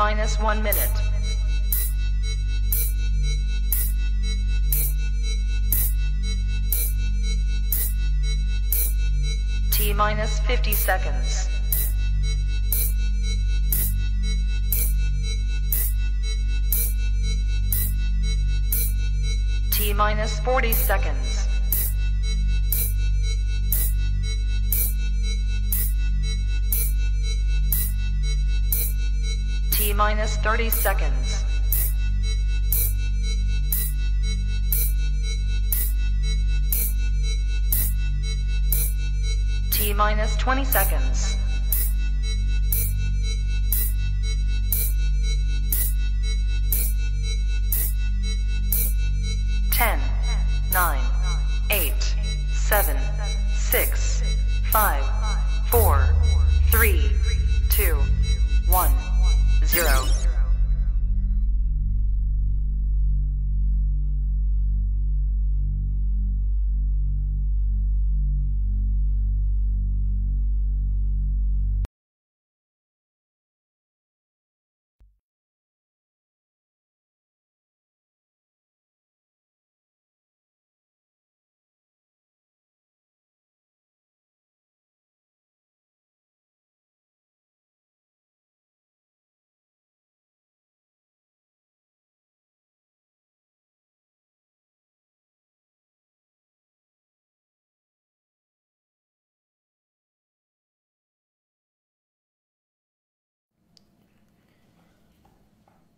minus 1 minute. T minus 50 seconds. T minus 40 seconds. T minus 30 seconds. T minus 20 seconds. Ten, 9, 8, 7, 6, 5, 4, 3, 2, 1, 0.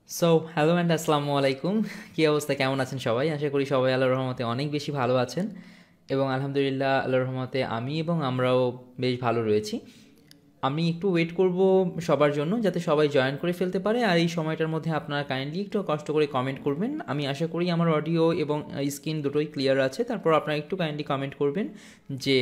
So hello and আসসালামু আলাইকুম। কী অবস্থা, কেমন আছেন সবাই? আশা করি সবাই আল্লাহর রহমতে অনেক বেশি ভালো আছেন এবং আলহামদুলিল্লাহ আল্লাহর রহমতে আমি এবং আমরাও বেশ ভালো রয়েছি। আমি একটু ওয়েট করব সবার জন্য, যাতে সবাই জয়েন করে ফেলতে পারে। আর এই সময়টার মধ্যে আপনারা কাইন্ডলি একটু কষ্ট করে কমেন্ট করবেন। আমি আশা করি আমার অডিও এবং স্ক্রিন দুটোই ক্লিয়ার আছে। তারপর আপনারা একটু কাইন্ডলি কমেন্ট করবেন যে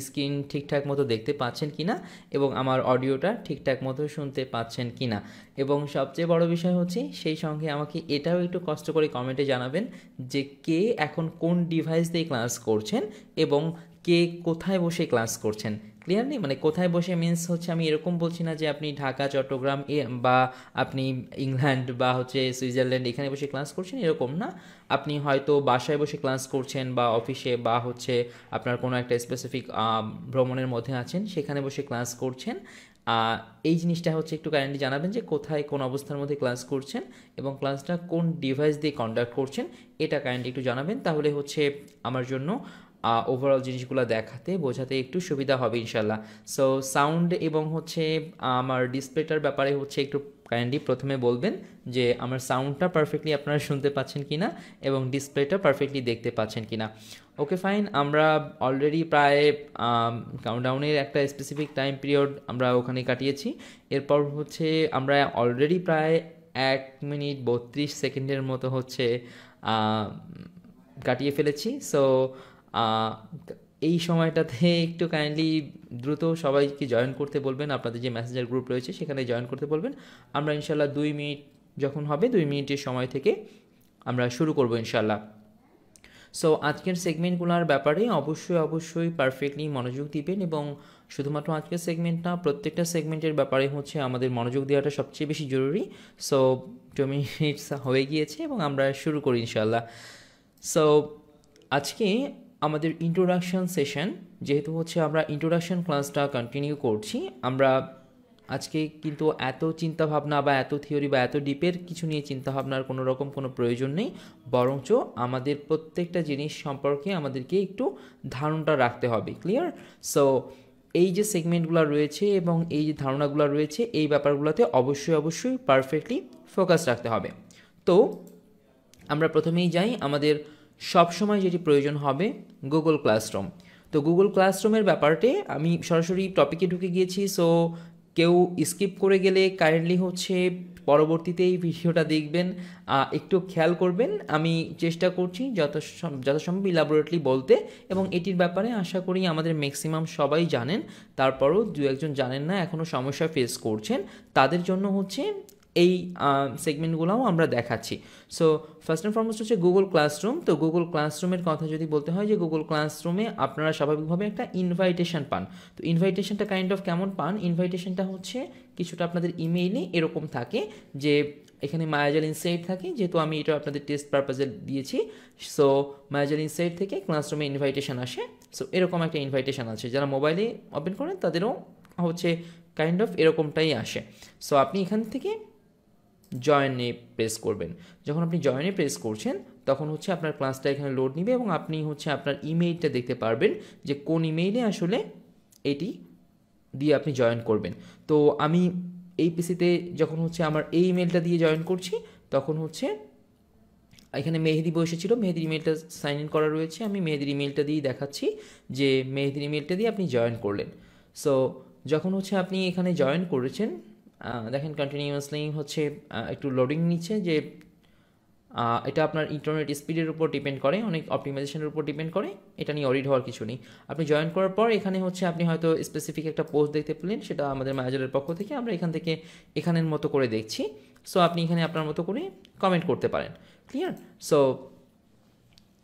স্ক্রিন ঠিকঠাক মতো দেখতে পাচ্ছেন কি না এবং আমার অডিওটা ঠিকঠাক মতো শুনতে পাচ্ছেন কি না। এবং সবচেয়ে বড় বিষয় হচ্ছে সেই সঙ্গে আমাকে এটাও একটু কষ্ট করে কমেন্টে জানাবেন যে কে এখন কোন ডিভাইস দিয়ে ক্লাস করছেন এবং কে কোথায় বসে ক্লাস করছেন। ক্লিয়ারলি, মানে কোথায় বসে মিন্স হচ্ছে আমি এরকম বলছি না যে আপনি ঢাকা, চট্টগ্রাম বা আপনি ইংল্যান্ড বা হচ্ছে সুইজারল্যান্ড এখানে বসে ক্লাস করছেন, এরকম না। আপনি হয়তো বাসায় বসে ক্লাস করছেন বা অফিসে বা হচ্ছে আপনার কোনো একটা স্পেসিফিক ভ্রমণের মধ্যে আছেন, সেখানে বসে ক্লাস করছেন। এই জিনিসটা হচ্ছে একটু কাইন্ডলি জানাবেন যে কোথায় কোন অবস্থার মধ্যে ক্লাস করছেন এবং ক্লাসটা কোন ডিভাইস দিয়ে কন্ডাক্ট করছেন, এটা কাইন্ডলি একটু জানাবেন। তাহলে হচ্ছে আমার জন্য ওভারঅল জিনিসগুলো দেখাতে বোঝাতে একটু সুবিধা হবে ইনশাল্লাহ। সো সাউন্ড এবং হচ্ছে আমার ডিসপ্লেটার ব্যাপারে হচ্ছে একটু কাইন্ডলি প্রথমে বলবেন যে আমার সাউন্ডটা পারফেক্টলি আপনারা শুনতে পাচ্ছেন কি না এবং ডিসপ্লেটা পারফেক্টলি দেখতে পাচ্ছেন কি না। ওকে ফাইন, আমরা অলরেডি প্রায় কাউন্টডাউনের একটা স্পেসিফিক টাইম পিরিয়ড আমরা ওখানে কাটিয়েছি। এরপর হচ্ছে আমরা অলরেডি প্রায় 1 মিনিট 32 সেকেন্ডের মতো হচ্ছে কাটিয়ে ফেলেছি। সো এই সময়টাতে একটু কাইন্ডলি দ্রুত সবাইকে জয়েন করতে বলবেন, আপনাদের যে মেসেঞ্জার গ্রুপ রয়েছে সেখানে জয়েন করতে বলবেন। আমরা ইনশাল্লাহ 2 মিনিট যখন হবে 2 মিনিটের সময় থেকে আমরা শুরু করব ইনশাল্লাহ। সো আজকের সেগমেন্টগুলোর ব্যাপারে অবশ্যই পারফেক্টলি মনোযোগ দিবেন এবং শুধুমাত্র আজকের সেগমেন্ট না, প্রত্যেকটা সেগমেন্টের ব্যাপারে হচ্ছে আমাদের মনোযোগ দেওয়াটা সবচেয়ে বেশি জরুরি। সো 2 মিনিটস হয়ে গিয়েছে এবং আমরা শুরু করি ইনশাল্লাহ। সো আজকে আমাদের ইন্ট্রোডাকশন সেশন, যেহেতু হচ্ছে আমরা ইন্ট্রোডাকশন ক্লাসটা কন্টিনিউ করছি, আমরা আজকে কিন্তু এত চিন্তাভাবনা বা এত থিওরি বা এত ডিপের কিছু নিয়ে চিন্তাভাবনার কোনো রকম কোনো প্রয়োজন নেই, বরঞ্চ আমাদের প্রত্যেকটা জিনিস সম্পর্কে আমাদেরকে একটু ধারণাটা রাখতে হবে। ক্লিয়ার? সো এই যে সেগমেন্টগুলো রয়েছে এবং এই যে ধারণাগুলো রয়েছে, এই ব্যাপারগুলোতে অবশ্যই পারফেক্টলি ফোকাস রাখতে হবে। তো আমরা প্রথমেই যাই আমাদের সবসময় যেটি প্রয়োজন হবে, গুগল ক্লাসরুম। তো গুগল ক্লাসরুমের ব্যাপারটি আমি সরাসরি টপিকে ঢুকে গিয়েছি। সো কেউ স্কিপ করে গেলে কাইন্ডলি হচ্ছে পরবর্তীতে এই ভিডিওটা দেখবেন, একটু খেয়াল করবেন। আমি চেষ্টা করছি যথাসম্ভব ইলাবোরেটলি বলতে, এবং এটির ব্যাপারে আশা করি আমাদের ম্যাক্সিমাম সবাই জানেন। তারপরও 2-1 জন জানেন না, এখনও সমস্যা ফেস করছেন, তাদের জন্য হচ্ছে এই সেগমেন্টগুলোও আমরা দেখাচ্ছি। সো ফার্স্ট অ্যান্ড ফরমোস্ট হচ্ছে গুগল ক্লাসরুম। তো গুগল ক্লাসরুমের কথা যদি বলতে হয় যে গুগল ক্লাসরুমে আপনারা স্বাভাবিকভাবে একটা ইনভাইটেশন পান। তো ইনভাইটেশনটা কাইন্ড অফ কেমন পান? ইনভাইটেশনটা হচ্ছে কিছুটা আপনাদের ইমেইলে এরকম থাকে যে এখানে মায়াজাল ইনসাইট থাকে, যেহেতু আমি এটা আপনাদের টেস্ট পারপাজে দিয়েছি। সো মায়াজাল ইনসাইট থেকে ক্লাসরুমে ইনভাইটেশন আসে। সো এরকম একটা ইনভাইটেশন আছে, যারা মোবাইলে ওপেন করেন তাদেরও হচ্ছে কাইন্ড অফ এরকমটাই আসে। সো আপনি এখান থেকে জয়েনে প্রেস করবেন। যখন আপনি জয়েনে প্রেস করছেন তখন হচ্ছে আপনার ক্লাসটা এখানে লোড নিবে এবং আপনি হচ্ছে আপনার ইমেইলটা দেখতে পারবেন যে কোন ইমেইলে আসলে এটি দিয়ে আপনি জয়েন করবেন। তো আমি এই পিসিতে যখন হচ্ছে আমার এই ইমেলটা দিয়ে জয়েন করছি তখন হচ্ছে এখানে মেহেদি বসেছিল, মেহেদির ইমেলটা সাইন ইন করা রয়েছে, আমি মেহেদির ইমেলটা দিয়েই দেখাচ্ছি যে মেহেদির ইমেলটা দিয়ে আপনি জয়েন করলেন। সো যখন হচ্ছে আপনি এখানে জয়েন করেছেন দেখেন কন্টিনিউয়াসলি হচ্ছে একটু লোডিং নিচ্ছে, যে এটা আপনার ইন্টারনেট স্পিডের উপর ডিপেন্ড করে, অনেক অপটিমাইজেশনের উপর ডিপেন্ড করে, এটা নিয়ে অরিড হওয়ার কিছু নেই। আপনি জয়েন করার পর এখানে হচ্ছে আপনি হয়তো স্পেসিফিক একটা পোস্ট দেখতে পেলেন, সেটা আমাদের ম্যানেজারের পক্ষ থেকে আমরা এখান থেকে এখানের মতো করে দেখছি। সো আপনি এখানে আপনার মতো করে কমেন্ট করতে পারেন। ক্লিয়ার? সো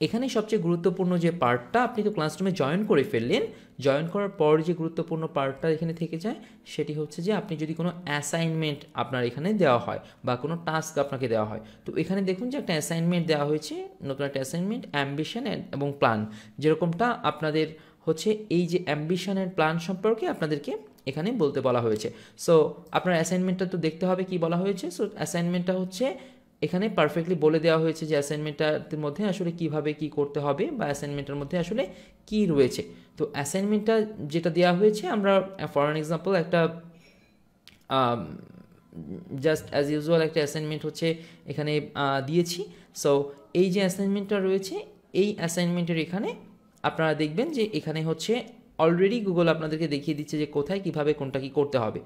এখানে সবচেয়ে গুরুত্বপূর্ণ যে পার্টটা, আপনি তো ক্লাসরুমে জয়েন করে ফেললেন, জয়েন করার পর যে গুরুত্বপূর্ণ পার্টটা এখানে থেকে যায় সেটি হচ্ছে যে আপনি যদি কোনো অ্যাসাইনমেন্ট আপনার এখানে দেওয়া হয় বা কোনো টাস্ক আপনাকে দেওয়া হয়, তো এখানে দেখুন যে একটা অ্যাসাইনমেন্ট দেওয়া হয়েছে, নতুন একটা অ্যাসাইনমেন্ট অ্যাম্বিশন এবং প্ল্যান। যেরকমটা আপনাদের হচ্ছে এই যে অ্যাম্বিশন অ্যান্ড প্ল্যান সম্পর্কে আপনাদেরকে এখানে বলতে বলা হয়েছে। সো আপনার অ্যাসাইনমেন্টটা তো দেখতে হবে কি বলা হয়েছে। সো অ্যাসাইনমেন্টটা হচ্ছে এখানে পারফেক্টলি বলে দেওয়া হয়েছে যে অ্যাসাইনমেন্টটার মধ্যে আসলে কিভাবে কি করতে হবে বা অ্যাসাইনমেন্টের মধ্যে আসলে কি রয়েছে। তো অ্যাসাইনমেন্টটা যেটা দেওয়া হয়েছে, আমরা ফর অ্যান এক্সাম্পল একটা জাস্ট অ্যাজ ইউজুয়াল একটা অ্যাসাইনমেন্ট হচ্ছে এখানে দিয়েছি। সো এই যে অ্যাসাইনমেন্টটা রয়েছে, এই অ্যাসাইনমেন্টের এখানে আপনারা দেখবেন যে এখানে হচ্ছে অলরেডি গুগল আপনাদেরকে দেখিয়ে দিচ্ছে যে কোথায় কিভাবে কোনটা কি করতে হবে।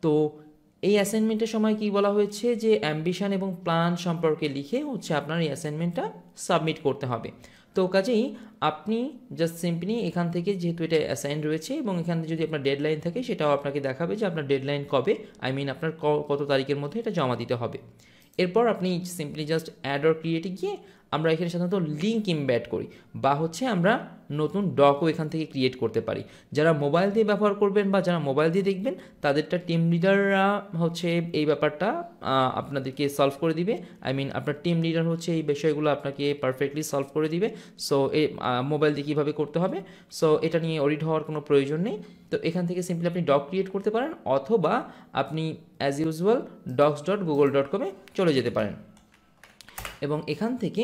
তো এই অ্যাসাইনমেন্টের সময় কি বলা হয়েছে যে অ্যাম্বিশন এবং প্ল্যান সম্পর্কে লিখে হচ্ছে আপনার এই অ্যাসাইনমেন্টটা সাবমিট করতে হবে। তো কাজেই আপনি জাস্ট সিম্পলি এখান থেকে, যেহেতু এটা অ্যাসাইন রয়েছে এবং এখান থেকে যদি আপনার ডেডলাইন থাকে সেটাও আপনাকে দেখাবে যে আপনার ডেডলাইন কবে, আপনার কত তারিখের মধ্যে এটা জমা দিতে হবে। এরপর আপনি সিম্পলি জাস্ট অ্যাড অর ক্রিয়েটে গিয়ে আমরা এখানে সাধারণত লিঙ্ক ইমব্যাড করি বা হচ্ছে আমরা নতুন ডকও এখান থেকে ক্রিয়েট করতে পারি। যারা মোবাইল দিয়ে ব্যবহার করবেন বা যারা মোবাইল দিয়ে দেখবেন তাদেরটা টিম লিডাররা হচ্ছে এই ব্যাপারটা আপনাদেরকে সলভ করে দিবে। আপনার টিম লিডার হচ্ছে এই বিষয়গুলো আপনাকে পারফেক্টলি সলভ করে দিবে। সো এই মোবাইল দিয়ে কীভাবে করতে হবে, সো এটা নিয়ে অডিট হওয়ার কোনো প্রয়োজন নেই। তো এখান থেকে সিম্পলি আপনি ডক ক্রিয়েট করতে পারেন অথবা আপনি অ্যাজ ইউজুয়াল docs.google.com চলে যেতে পারেন এবং এখান থেকে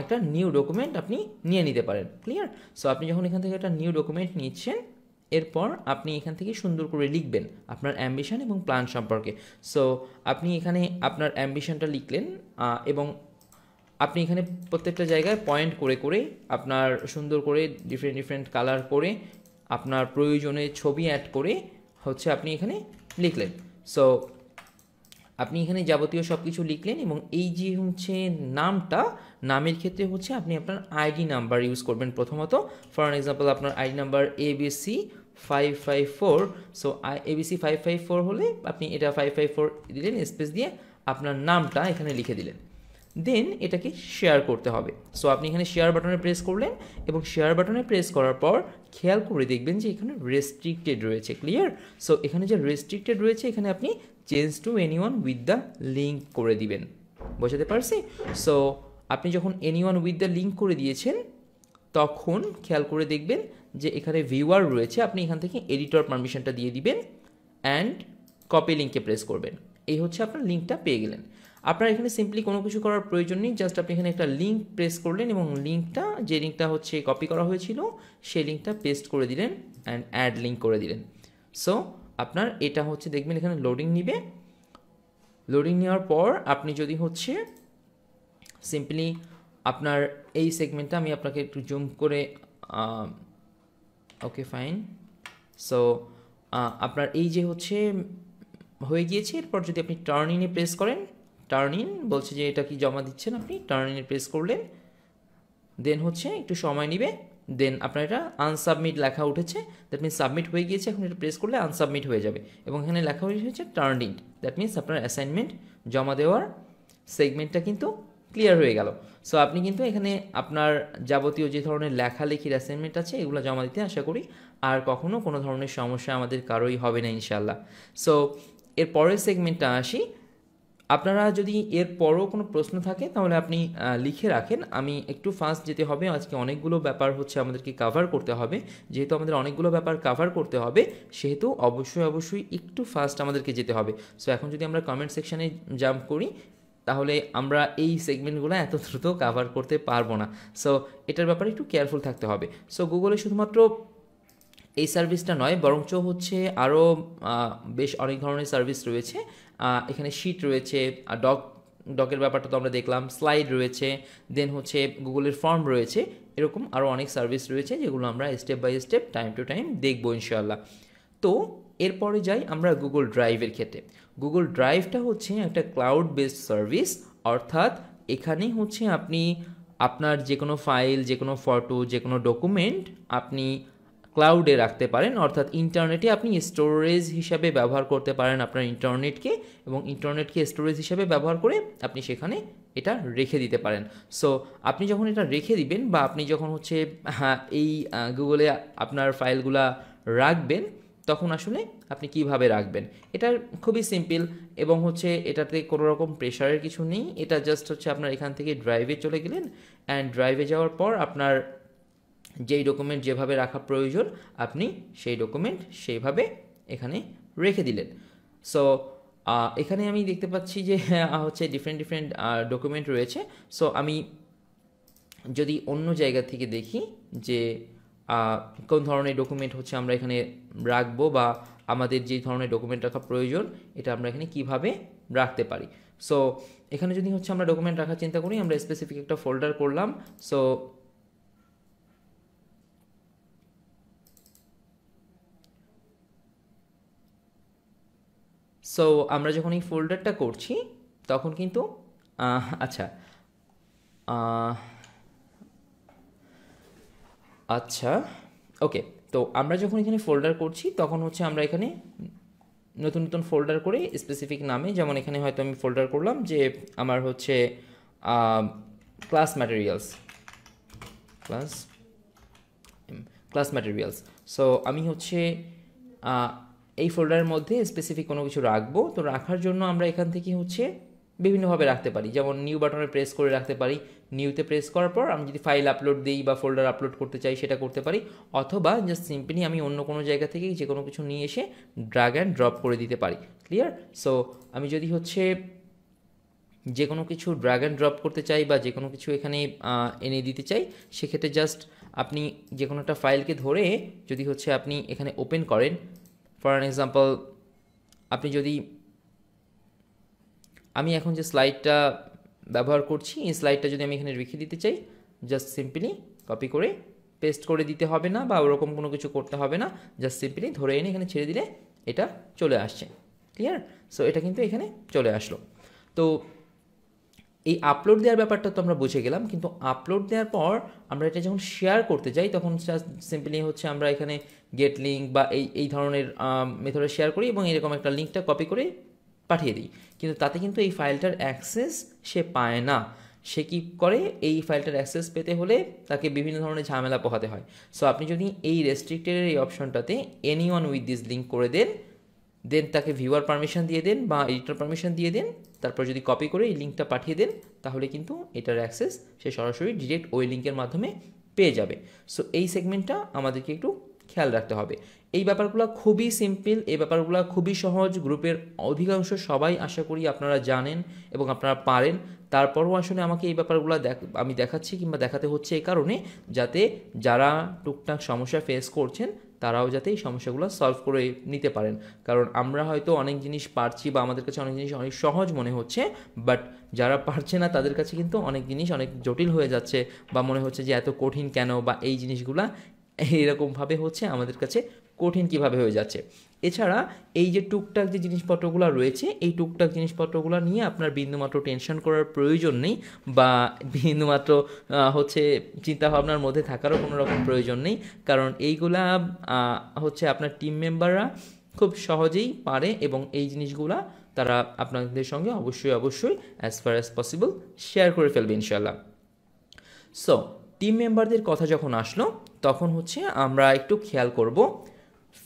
একটা নিউ ডকুমেন্ট আপনি নিয়ে নিতে পারেন। ক্লিয়ার? সো আপনি যখন এখান থেকে একটা নিউ ডকুমেন্ট নিচ্ছেন, এরপর আপনি এখান থেকে সুন্দর করে লিখবেন আপনার অ্যাম্বিশন এবং প্ল্যান সম্পর্কে। সো আপনি এখানে আপনার অ্যাম্বিশনটা লিখলেন এবং আপনি এখানে প্রত্যেকটা জায়গায় পয়েন্ট করে করে আপনার সুন্দর করে ডিফারেন্ট কালার করে আপনার প্রয়োজনে ছবি অ্যাড করে হচ্ছে আপনি এখানে লিখলেন। সো আপনি এখানে যাবতীয় সব কিছু লিখলেন এবং এই যে হচ্ছে নামের ক্ষেত্রে হচ্ছে আপনি আপনার আইডি নাম্বার ইউজ করবেন প্রথমত। ফর অ্যান এক্সাম্পল আপনার ID number ABC554। So ABC554 হলে আপনি এটা 554 দিলেন, স্পেস দিয়ে আপনার নামটা এখানে লিখে দিলেন, দেন এটাকে শেয়ার করতে হবে। সো আপনি এখানে শেয়ার বাটনে প্রেস করলেন এবং শেয়ার বাটনে প্রেস করার পর খেয়াল করে দেখবেন যে এখানে রেস্ট্রিক্টেড রয়েছে। ক্লিয়ার? সো এখানে যে রেস্ট্রিক্টেড রয়েছে এখানে আপনি change to anyone with the link করে দিবেন। বোঝাতে পারছি? সো আপনি যখন এনিওয়ান উইথ দ্য লিঙ্ক করে দিয়েছেন তখন খেয়াল করে দেখবেন যে এখানে ভিউয়ার রয়েছে, আপনি এখান থেকে এডিটর পারমিশনটা দিয়ে দিবেন অ্যান্ড কপি লিঙ্কে প্রেস করবেন। এই হচ্ছে আপনার লিঙ্কটা পেয়ে গেলেন। আপনার এখানে সিম্পলি কোনো কিছু করার প্রয়োজন নেই, জাস্ট আপনি এখানে একটা লিঙ্ক প্রেস করলেন এবং যে লিঙ্কটা হচ্ছে কপি করা হয়েছিল সেই লিঙ্কটা পেস্ট করে দিলেন অ্যান্ড অ্যাড লিঙ্ক করে দিলেন। সো আপনার এটা হচ্ছে দেখবেন এখানে লোডিং নিবে। লোডিং নেওয়ার পর আপনি যদি হচ্ছে সিম্পলি আপনার এই সেগমেন্টটা আমি আপনাকে একটু জুম করে ওকে ফাইন। সো আপনার এই যে হচ্ছে হয়ে গিয়েছে। এরপর যদি আপনি টার্ন ইনে প্রেস করেন, টার্ন ইন বলছে যে এটা কি জমা দিচ্ছেন, আপনি টার্ন ইনে প্রেস করলেন, দেন হচ্ছে একটু সময় নেবে, দেন আপনার এটা আনসাবমিট লেখা উঠেছে, দ্যাট মিনস সাবমিট হয়ে গিয়েছে, এখন এটা প্রেস করলে আনসাবমিট হয়ে যাবে এবং এখানে লেখা হয়েছে টার্ন ইন, দ্যাট মিনস আপনার অ্যাসাইনমেন্ট জমা দেওয়ার সেগমেন্টটা কিন্তু ক্লিয়ার হয়ে গেল। সো আপনি কিন্তু এখানে আপনার যাবতীয় যে ধরনের লেখালেখির অ্যাসাইনমেন্ট আছে এগুলো জমা দিতে আশা করি আর কখনো কোনো ধরনের সমস্যা আমাদের কারোই হবে না ইনশাল্লাহ। সো এর পরের সেগমেন্টটা আসি। আপনারা যদি এর পরও কোনো প্রশ্ন থাকে তাহলে আপনি লিখে রাখেন, আমি একটু ফাস্ট যেতে হবে, আজকে অনেকগুলো ব্যাপার হচ্ছে আমাদেরকে কাভার করতে হবে, যেহেতু আমাদের অনেকগুলো ব্যাপার কাভার করতে হবে সেহেতু অবশ্যই একটু ফাস্ট আমাদেরকে যেতে হবে। সো এখন যদি আমরা কমেন্ট সেকশানে জাম্প করি তাহলে আমরা এই সেগমেন্টগুলো এত দ্রুত কাভার করতে পারবো না। সো এটার ব্যাপারে একটু কেয়ারফুল থাকতে হবে। সো গুগলে শুধুমাত্র এই সার্ভিসটা নয় বরঞ্চ হচ্ছে আরও বেশ অনেক ধরনের সার্ভিস রয়েছে। এখানে শিট রয়েছে, ডকের ব্যাপারটা তো আমরা দেখলাম, স্লাইড রয়েছে, দেন হচ্ছে গুগলের ফর্ম রয়েছে, এরকম আরও অনেক সার্ভিস রয়েছে যেগুলো আমরা step by step time to time দেখবো ইনশাআল্লাহ। তো এরপরে যাই আমরা গুগল ড্রাইভের ক্ষেত্রে। গুগল ড্রাইভটা হচ্ছে একটা ক্লাউড বেসড সার্ভিস, অর্থাৎ এখানে হচ্ছে আপনি আপনার যে কোনো ফাইল, যে কোনো ফটো, যে কোনো ডকুমেন্ট আপনি ক্লাউডে রাখতে পারেন, অর্থাৎ ইন্টারনেটে আপনি স্টোরেজ হিসাবে ব্যবহার করতে পারেন আপনার ইন্টারনেটকে, এবং ইন্টারনেটকে স্টোরেজ হিসাবে ব্যবহার করে আপনি সেখানে এটা রেখে দিতে পারেন। সো আপনি যখন এটা রেখে দিবেন বা আপনি যখন হচ্ছে এই গুগলে আপনার ফাইলগুলা রাখবেন তখন আসলে আপনি কিভাবে রাখবেন, এটা খুবই সিম্পল এবং হচ্ছে এটাতে কোনো রকম প্রেশারের কিছু নেই। এটা জাস্ট হচ্ছে আপনার এখান থেকে ড্রাইভে চলে গেলেন, অ্যান্ড ড্রাইভে যাওয়ার পর আপনার যেই ডকুমেন্ট যেভাবে রাখা প্রয়োজন আপনি সেই ডকুমেন্ট সেইভাবে এখানে রেখে দিলেন। সো এখানে আমি দেখতে পাচ্ছি যে হচ্ছে ডিফারেন্ট ডকুমেন্ট রয়েছে। সো আমি যদি অন্য জায়গা থেকে দেখি যে কোন ধরনের ডকুমেন্ট হচ্ছে আমরা এখানে রাখবো বা আমাদের যে ধরনের ডকুমেন্ট রাখা প্রয়োজন এটা আমরা এখানে কিভাবে রাখতে পারি। সো এখানে যদি হচ্ছে আমরা ডকুমেন্ট রাখার চিন্তা করি, আমরা স্পেসিফিক একটা ফোল্ডার করলাম। সো আমরা যখন এই ফোল্ডারটা করছি তখন কিন্তু আচ্ছা ওকে, তো আমরা যখন এখানে ফোল্ডার করছি তখন হচ্ছে আমরা এখানে নতুন ফোল্ডার করে স্পেসিফিক নামে, যেমন এখানে হয়তো আমি ফোল্ডার করলাম যে আমার হচ্ছে ক্লাস ম্যাটেরিয়ালস। সো আমি হচ্ছে এই ফোল্ডারের মধ্যে স্পেসিফিক কোনো কিছু রাখবো। তো রাখার জন্য আমরা এখান থেকে হচ্ছে বিভিন্নভাবে রাখতে পারি, যেমন নিউ বাটনে প্রেস করে রাখতে পারি, নিউতে প্রেস করার পর আমি যদি ফাইল আপলোড দিই বা ফোল্ডার আপলোড করতে চাই সেটা করতে পারি, অথবা জাস্ট সিম্পলি আমি অন্য কোনো জায়গা থেকে যে কোনো কিছু নিয়ে এসে ড্র্যাগ অ্যান্ড ড্রপ করে দিতে পারি। ক্লিয়ার? সো আমি যদি হচ্ছে যে কোনো কিছু ড্র্যাগ অ্যান্ড ড্রপ করতে চাই বা যে কোনো কিছু এখানে এনে দিতে চাই, সেক্ষেত্রে জাস্ট আপনি যে কোনো একটা ফাইলকে ধরে যদি হচ্ছে আপনি এখানে ওপেন করেন, ফর অ্যান এক্সাম্পল আপনি যদি, আমি এখন যে স্লাইডটা ব্যবহার করছি এই স্লাইডটা যদি আমি এখানে রেখে দিতে চাই, জাস্ট সিম্পলি কপি করে পেস্ট করে দিতে হবে না বা ওরকম কোনো কিছু করতে হবে না, জাস্ট সিম্পলি ধরে এনে এখানে ছেড়ে দিলে এটা চলে আসছে। ক্লিয়ার? সো এটা কিন্তু এখানে চলে আসলো। তো এই আপলোড দেওয়ার ব্যাপারটা তো আমরা বুঝে গেলাম, কিন্তু আপলোড দেওয়ার পর আমরা এটা যখন শেয়ার করতে যাই তখন সিম্পলি হচ্ছে আমরা এখানে গেট লিঙ্ক বা এই ধরনের মেথডে শেয়ার করি এবং এরকম একটা লিঙ্কটা কপি করে পাঠিয়ে দিই, কিন্তু তাতে কিন্তু এই ফাইলটার অ্যাক্সেস সে পায় না। সে কী করে, এই ফাইলটার অ্যাক্সেস পেতে হলে তাকে বিভিন্ন ধরনের ঝামেলা পোহাতে হয়। সো আপনি যদি এই রেস্ট্রিক্টেডের এই অপশনটাতে এনিওয়ান উইথ দিস লিঙ্ক করে দেন তাকে ভিউয়ার পারমিশন দিয়ে দেন বা এডিটর পারমিশন দিয়ে দেন, তারপর যদি কপি করে এই লিঙ্কটা পাঠিয়ে দেন তাহলে কিন্তু এটার অ্যাক্সেস সে সরাসরি ডিরেক্ট ওই লিঙ্কের মাধ্যমে পেয়ে যাবে। সো এই সেগমেন্টটা আমাদেরকে একটু খেয়াল রাখতে হবে। এই ব্যাপারগুলো খুবই সিম্পল, এই ব্যাপারগুলো খুবই সহজ, গ্রুপের অধিকাংশ সবাই আশা করি আপনারা জানেন এবং আপনারা পারেন। তারপরও আসলে আমাকে এই ব্যাপারগুলো আমি দেখাচ্ছি কিংবা দেখাতে হচ্ছে এই কারণে, যাতে যারা টুকটাক সমস্যা ফেস করছেন তারাও যাতে এই সমস্যাগুলো সলভ করে নিতে পারেন। কারণ আমরা হয়তো অনেক জিনিস পারছি বা আমাদের কাছে অনেক জিনিস অনেক সহজ মনে হচ্ছে, বাট যারা পারছে না তাদের কাছে কিন্তু অনেক জিনিস অনেক জটিল হয়ে যাচ্ছে বা মনে হচ্ছে যে এত কঠিন কেন, বা এই জিনিসগুলা এইরকমভাবে হচ্ছে আমাদের কাছে কঠিন কিভাবে হয়ে যাচ্ছে। এছাড়া এই যে টুকটাক যে জিনিসপত্রগুলো রয়েছে, এই টুকটাক জিনিসপত্রগুলো নিয়ে আপনার বিন্দুমাত্র টেনশন করার প্রয়োজন নেই, বা বিন্দুমাত্র হচ্ছে চিন্তাভাবনার মধ্যে থাকারও কোনো রকম প্রয়োজন নেই, কারণ এইগুলা হচ্ছে আপনার টিম মেম্বাররা খুব সহজেই পারে, এবং এই জিনিসগুলা তারা আপনাদের সঙ্গে অবশ্যই অবশ্যই as far as possible share করে ফেলবে ইনশাল্লাহ। সো টিম মেম্বারদের কথা যখন আসলো, তখন হচ্ছে আমরা একটু খেয়াল করব।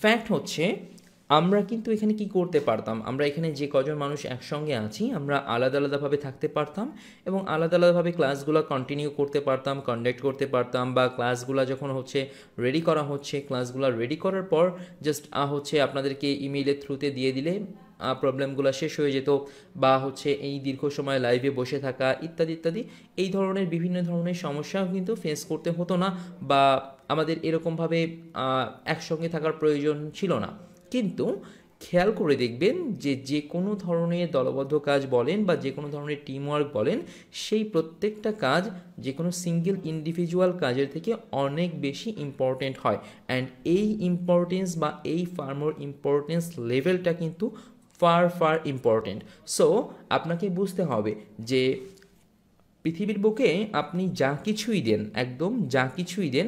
ফ্যাক্ট হচ্ছে আমরা কিন্তু এখানে কি করতে পারতাম, আমরা এখানে যে কজন মানুষ একসঙ্গে আছি আমরা আলাদা আলাদাভাবে থাকতে পারতাম, এবং আলাদা আলাদাভাবে ক্লাসগুলো কন্টিনিউ করতে পারতাম, কন্ডাক্ট করতে পারতাম, বা ক্লাসগুলো যখন হচ্ছে রেডি করা হচ্ছে, ক্লাসগুলো রেডি করার পর জাস্ট হচ্ছে আপনাদেরকে ইমেইলের থ্রুতে দিয়ে দিলে প্রবলেমগুলো শেষ হয়ে যেত, বা হচ্ছে এই দীর্ঘ সময় লাইভে বসে থাকা ইত্যাদি ইত্যাদি এই ধরনের বিভিন্ন ধরনের সমস্যাও কিন্তু ফেস করতে হতো না, বা আমাদের এরকমভাবে একসঙ্গে থাকার প্রয়োজন ছিল না। কিন্তু খেয়াল করে দেখবেন যে যে কোনো ধরনের দলবদ্ধ কাজ বলেন বা যে কোনো ধরনের টিম ওয়ার্ক বলেন, সেই প্রত্যেকটা কাজ যে কোনো সিঙ্গেল ইন্ডিভিজুয়াল কাজের থেকে অনেক বেশি ইম্পর্টেন্ট হয়। অ্যান্ড এই ইম্পর্টেন্স বা এই ফার ইম্পর্টেন্স লেভেলটা কিন্তু ফার ইম্পর্টেন্ট। সো আপনাকে বুঝতে হবে যে পৃথিবীর বুকে আপনি যা কিছুই দেন, একদম যা কিছুই দেন,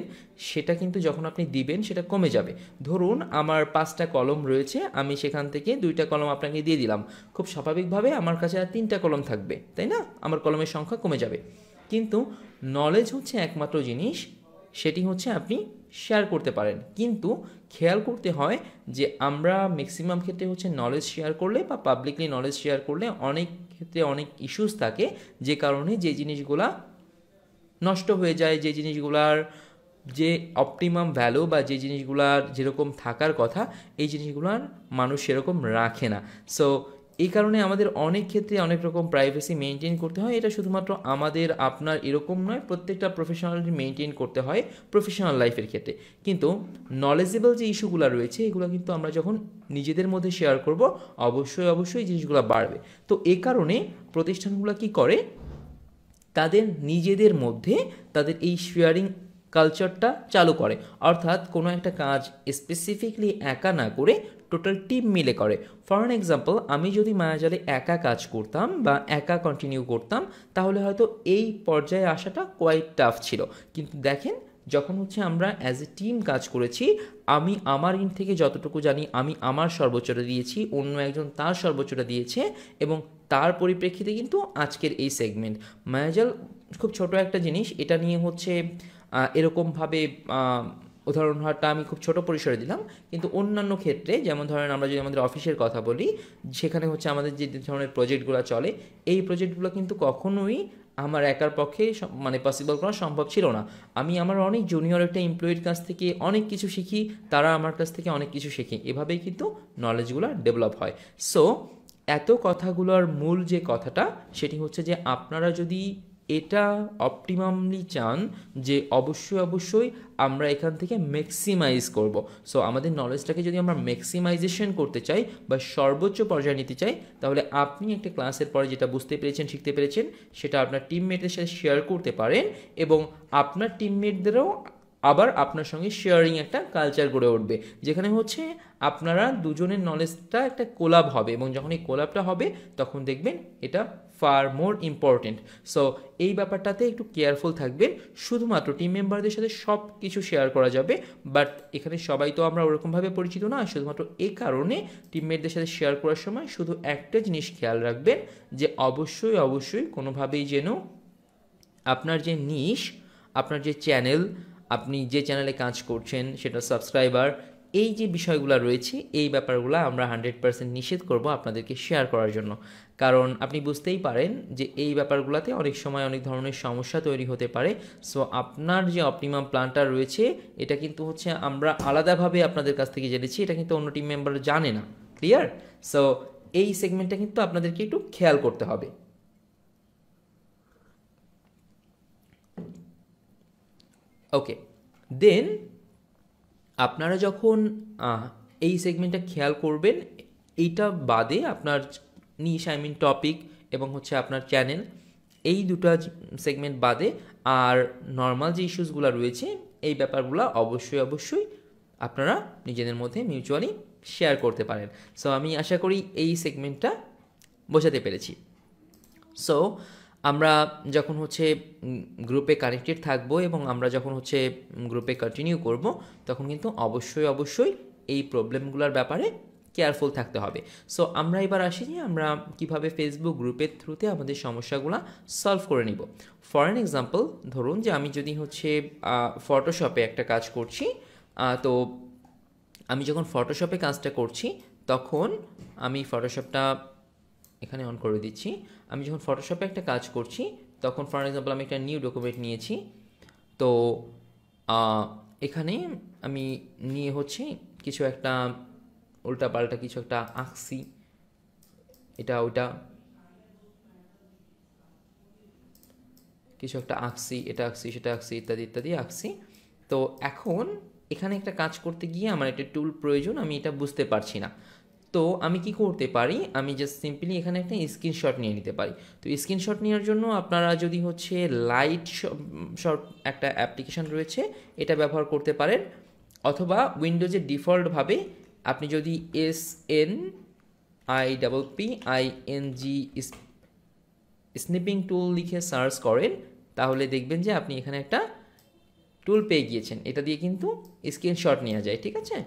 সেটা কিন্তু যখন আপনি দিবেন সেটা কমে যাবে। ধরুন আমার 5টা কলম রয়েছে, আমি সেখান থেকে 2টা কলম আপনাকে দিয়ে দিলাম, খুব স্বাভাবিকভাবে আমার কাছে আর 3টা কলম থাকবে, তাই না? আমার কলমের সংখ্যা কমে যাবে। কিন্তু নলেজ হচ্ছে একমাত্র জিনিস, সেটি হচ্ছে আপনি শেয়ার করতে পারেন। কিন্তু খেয়াল করতে হয় যে আমরা ম্যাক্সিমাম ক্ষেত্রে হচ্ছে নলেজ শেয়ার করলে বা পাবলিকলি নলেজ শেয়ার করলে অনেক ক্ষেত্রে অনেক ইস্যুস থাকে, যে কারণে যে জিনিসগুলা নষ্ট হয়ে যায়, যে জিনিসগুলার যে অপটিমাম ভ্যালু বা যে জিনিসগুলার যেরকম থাকার কথা, এই জিনিসগুলার মানুষ সেরকম রাখে না। সো এই কারণে আমাদের অনেক ক্ষেত্রে অনেক রকম প্রাইভেসি মেনটেন করতে হয়। এটা শুধুমাত্র আমাদের আপনার এরকম নয়, প্রত্যেকটা প্রফেশনালি মেনটেন করতে হয় প্রফেশনাল লাইফের ক্ষেত্রে। কিন্তু নলেজেবল যে ইস্যুগুলো রয়েছে, এগুলো কিন্তু আমরা যখন নিজেদের মধ্যে শেয়ার করব, অবশ্যই অবশ্যই জিনিসগুলো বাড়বে। তো এই কারণে প্রতিষ্ঠানগুলো কি করে, তাদের নিজেদের মধ্যে তাদের এই শেয়ারিং কালচারটা চালু করে। অর্থাৎ কোনো একটা কাজ স্পেসিফিকলি একা না করে টোটাল টিম মিলে করে। ফর অ্যান এক্সাম্পল, আমি যদি মায়াজালে একা কাজ করতাম বা একা কন্টিনিউ করতাম, তাহলে হয়তো এই পর্যায়ে আসাটা কোয়াইট টাফ ছিল। কিন্তু দেখেন, যখন হচ্ছে আমরা অ্যাজ এ টিম কাজ করেছি, আমি আমার ইন থেকে যতটুকু জানি আমি আমার সর্বোচ্চটা দিয়েছি, অন্য একজন তার সর্বোচ্চটা দিয়েছে, এবং তার পরিপ্রেক্ষিতে কিন্তু আজকের এই সেগমেন্ট। মায়াজাল খুব ছোট একটা জিনিস, এটা নিয়ে হচ্ছে এরকমভাবে উদাহরণটা আমি খুব ছোট পরিসরে দিলাম, কিন্তু অন্যান্য ক্ষেত্রে যেমন ধরেন আমরা যদি আমাদের অফিসের কথা বলি, সেখানে হচ্ছে আমাদের যে ধরনের প্রজেক্টগুলো চলে, এই প্রজেক্টগুলো কিন্তু কখনোই আমার একার পক্ষে মানে পসিবল করা সম্ভব ছিল না। আমি আমার অনেক জুনিয়র একটা এমপ্লয়ির কাছ থেকে অনেক কিছু শিখি, তারা আমার কাছ থেকে অনেক কিছু শেখে, এভাবেই কিন্তু নলেজগুলো ডেভেলপ হয়। সো এত কথাগুলোর মূল যে কথাটা, সেটি হচ্ছে যে আপনারা যদি এটা অপটিমামলি চান যে অবশ্যই অবশ্যই আমরা এখান থেকে ম্যাক্সিমাইজ করব, সো আমাদের নলেজটাকে যদি আমরা ম্যাক্সিমাইজেশন করতে চাই বা সর্বোচ্চ পর্যায়ে নিতে চাই, তাহলে আপনি একটা ক্লাসের পরে যেটা বুঝতে পেরেছেন, শিখতে পেরেছেন, সেটা আপনার টিমমেটদের সাথে শেয়ার করতে পারেন, এবং আপনার টিমমেটদেরও আবার আপনার সঙ্গে শেয়ারিং একটা কালচার গড়ে উঠবে, যেখানে হচ্ছে আপনারা দুজনের নলেজটা একটা কোলাব হবে, এবং যখন এই কোলাবটা হবে তখন দেখবেন এটা ফার মোর ইম্পর্টেন্ট। সো এই ব্যাপারটাতে একটু কেয়ারফুল থাকবেন। শুধুমাত্র টিম মেম্বারদের সাথে সব কিছু শেয়ার করা যাবে, বাট এখানে সবাই তো আমরা ওরকমভাবে পরিচিত না, শুধুমাত্র এই কারণে টিমমেটদের সাথে শেয়ার করার সময় শুধু একটা জিনিস খেয়াল রাখবেন, যে অবশ্যই অবশ্যই কোনোভাবেই যেন আপনার যে নিশ, আপনার যে চ্যানেল, আপনি যে চ্যানেলে কাজ করছেন সেটা সাবস্ক্রাইবার, এই যে বিষয়গুলো রয়েছে, এই ব্যাপারগুলো আমরা 100% নিষেধ করব আপনাদেরকে শেয়ার করার জন্য। কারণ আপনি বুঝতেই পারেন যে এই ব্যাপারগুলোতে অনেক সময় অনেক ধরনের সমস্যা তৈরি হতে পারে। সো আপনার যে অপটিমাম প্ল্যানটা রয়েছে, এটা কিন্তু হচ্ছে আমরা আলাদাভাবে আপনাদের কাছ থেকে জেনেছি, এটা কিন্তু অন্য টিম মেম্বার জানে না। ক্লিয়ার? সো এই সেগমেন্টটা কিন্তু আপনাদেরকে একটু খেয়াল করতে হবে। ওকে, দেন আপনারা যখন এই সেগমেন্টটা খেয়াল করবেন, এইটা বাদে আপনার নিশ টপিক এবং হচ্ছে আপনার চ্যানেল, এই দুটো সেগমেন্ট বাদে আর নর্মাল যে ইস্যুসগুলো রয়েছে, এই ব্যাপারগুলো অবশ্যই অবশ্যই আপনারা নিজেদের মধ্যে মিউচুয়ালি শেয়ার করতে পারেন। সো আমি আশা করি এই সেগমেন্টটা বোঝাতে পেরেছি। সো আমরা যখন হচ্ছে গ্রুপে কানেক্টেড থাকবো এবং আমরা যখন হচ্ছে গ্রুপে কন্টিনিউ করব, তখন কিন্তু অবশ্যই এই প্রবলেমগুলোর ব্যাপারে কেয়ারফুল থাকতে হবে। সো আমরা এবার আসি যে আমরা কিভাবে ফেসবুক গ্রুপের থ্রুতে আমাদের সমস্যাগুলো সলভ করে নিব। ফর অ্যান এক্সাম্পল, ধরুন যে আমি যদি হচ্ছে ফটোশপে একটা কাজ করছি, তো আমি যখন ফটোশপে কাজটা করছি তখন আমি ফটোশপটা এখানে অন করে দিচ্ছি। আমি যখন ফটোশপে একটা কাজ করছি তখন ফর এক্সাম্পল আমি একটা নিউ ডকুমেন্ট নিয়েছি, তো এখানে আমি নিয়ে হচ্ছে কিছু একটা উল্টাপাল্টা কিছু একটা আঁকছি, এটা ওটা কিছু একটা আঁকছি, এটা আঁকছি সেটা আঁকছি ইত্যাদি ইত্যাদি আঁকছি। তো এখন এখানে একটা কাজ করতে গিয়ে আমার একটা টুল প্রয়োজন, আমি এটা বুঝতে পারছি না। তো আমি কি করতে পারি, আমি জাস্ট সিম্পলি এখানে একটা স্ক্রিনশট নিয়ে নিতে পারি। তো স্ক্রিনশট নেওয়ার জন্য আপনারা যদি হচ্ছে লাইট শট একটা অ্যাপ্লিকেশন রয়েছে এটা ব্যবহার করতে পারেন, অথবা উইন্ডোজে ডিফল্টভাবে আপনি যদি SNIPPING স্নিপিং টুল লিখে সার্চ করেন তাহলে দেখবেন যে আপনি এখানে একটা টুল পেয়ে গিয়েছেন। এটা দিয়ে কিন্তু স্ক্রিনশট নেওয়া যায়, ঠিক আছে,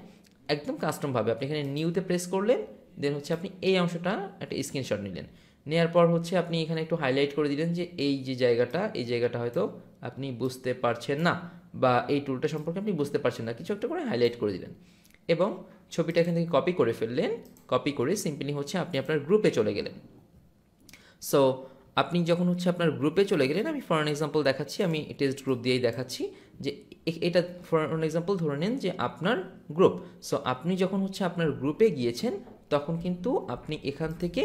একদম কাস্টমভাবে। আপনি এখানে নিউতে প্রেস করলেন, দেন হচ্ছে আপনি এই অংশটা একটা স্ক্রিনশট নিলেন, নেওয়ার পর হচ্ছে আপনি এখানে একটু হাইলাইট করে দিলেন যে এই যে জায়গাটা, এই জায়গাটা হয়তো আপনি বুঝতে পারছেন না বা এই টুলটা সম্পর্কে আপনি বুঝতে পারছেন না, কিছু একটা করে হাইলাইট করে দিলেন এবং ছবিটা এখান থেকে কপি করে ফেললেন। কপি করে সিম্পলি হচ্ছে আপনি আপনার গ্রুপে চলে গেলেন। সো আপনি যখন হচ্ছে আপনার গ্রুপে চলে গেলেন, আমি ফর অ্যান এক্সাম্পল দেখাচ্ছি, আমি টেস্ট গ্রুপ দিয়েই দেখাচ্ছি যে এটা ফর অ্যান এক্সাম্পল ধরে নেন যে আপনার গ্রুপ। সো আপনি যখন হচ্ছে আপনার গ্রুপে গিয়েছেন তখন কিন্তু আপনি এখান থেকে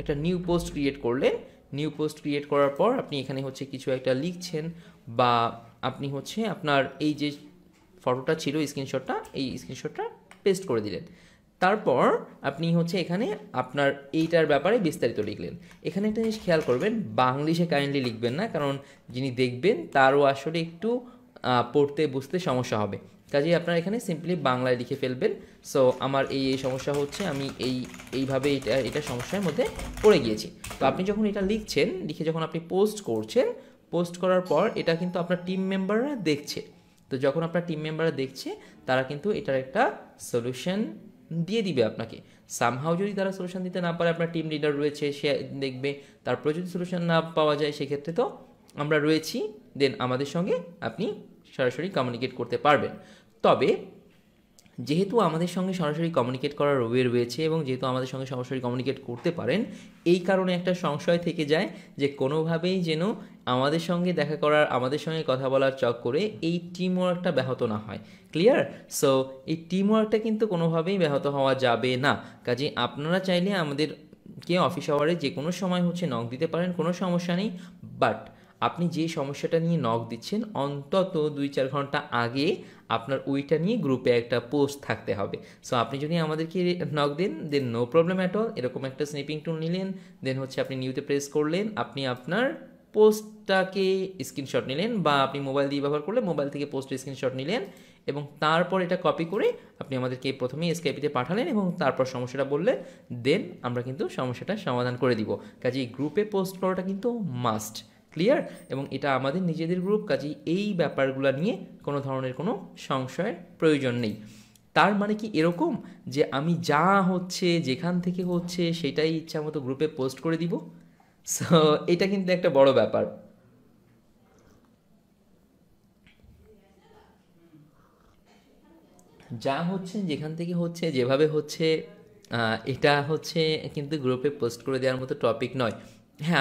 একটা নিউ পোস্ট ক্রিয়েট করলেন। নিউ পোস্ট ক্রিয়েট করার পর আপনি এখানে হচ্ছে কিছু একটা লিখছেন বা আপনি হচ্ছে আপনার এই যে ফটোটা ছিল স্ক্রিনশটটা, এই স্ক্রিনশটটা পেস্ট করে দিলেন। তারপর আপনি হচ্ছে এখানে আপনার এইটার ব্যাপারে বিস্তারিত লিখলেন। এখানে একটা জিনিস খেয়াল করবেন, বাংলিশে কাইন্ডলি লিখবেন না, কারণ যিনি দেখবেন তারও আসলে একটু পড়তে বুঝতে সমস্যা হবে, কাজেই আপনারা এখানে সিম্পলি বাংলায় লিখে ফেলবেন। সো আমার এই সমস্যা হচ্ছে, আমি এইভাবে এটা সমস্যার মধ্যে পড়ে গিয়েছি। তো আপনি যখন এটা লিখছেন, লিখে যখন আপনি পোস্ট করছেন, পোস্ট করার পর এটা কিন্তু আপনার টিম মেম্বাররা দেখছে। তো যখন আপনার টিম মেম্বাররা দেখছে তারা কিন্তু এটার একটা সলিউশন দিয়ে দিবে আপনাকে। সামহাও যদি তারা সলিউশন দিতে না পারে, আপনার টিম লিডার রয়েছে, সে দেখবে। তারপরে যদি সলিউশন না পাওয়া যায় সেক্ষেত্রে তো আমরা রয়েছি, দেন আমাদের সঙ্গে আপনি সরাসরি কমিউনিকেট করতে পারবেন। তবে যেহেতু আমাদের সঙ্গে সরাসরি কমিউনিকেট করার ওয়ে রয়েছে এবং যেহেতু আমাদের সঙ্গে সরাসরি কমিউনিকেট করতে পারেন, এই কারণে একটা সংশয় থেকে যায় যে কোনোভাবেই যেন আমাদের সঙ্গে দেখা করার, আমাদের সঙ্গে কথা বলার চক্করে এই টিম ওয়ার্কটা ব্যাহত না হয়। ক্লিয়ার? সো এই টিম ওয়ার্কটা কিন্তু কোনোভাবেই ব্যাহত হওয়া যাবে না। কাজে আপনারা চাইলে আমাদেরকে অফিস আওয়ারে যে কোনো সময় হচ্ছে নক দিতে পারেন, কোনো সমস্যা নেই। বাট আপনি যে সমস্যাটা নিয়ে নক দিচ্ছেন অন্তত 2-4 ঘন্টা আগে আপনার ওইটা নিয়ে গ্রুপে একটা পোস্ট থাকতে হবে। সো আপনি যদি আমাদেরকে নক দেন, then no problem at all. এরকম একটা স্নিপিং টুল নিলেন, দেন হচ্ছে আপনি নিউতে প্রেস করলেন, আপনি আপনার পোস্টটাকে স্ক্রিনশট নিলেন, বা আপনি মোবাইল দিয়ে ব্যবহার করলে মোবাইল থেকে পোস্টের স্ক্রিনশট নিলেন এবং তারপর এটা কপি করে আপনি আমাদেরকে প্রথমেই এসকেপিতে পাঠালেন এবং তারপর সমস্যাটা বললেন, দেন আমরা কিন্তু সমস্যাটা সমাধান করে দিব। কাজেই গ্রুপে পোস্ট করাটা কিন্তু মাস্ট। ক্লিয়ার? এবং এটা আমাদের নিজেদের গ্রুপ, কাজেই এই ব্যাপারগুলো নিয়ে কোনো ধরনের কোনো সংশয়ের প্রয়োজন নেই। তার মানে কি এরকম যে আমি যা হচ্ছে যেখান থেকে হচ্ছে সেটাই ইচ্ছা মতো গ্রুপে পোস্ট করে দিব? সো এটা কিন্তু একটা বড় ব্যাপার। যা হচ্ছে যেখান থেকে হচ্ছে যেভাবে হচ্ছে এটা হচ্ছে কিন্তু গ্রুপে পোস্ট করে দেওয়ার মতো টপিক নয়। হ্যাঁ,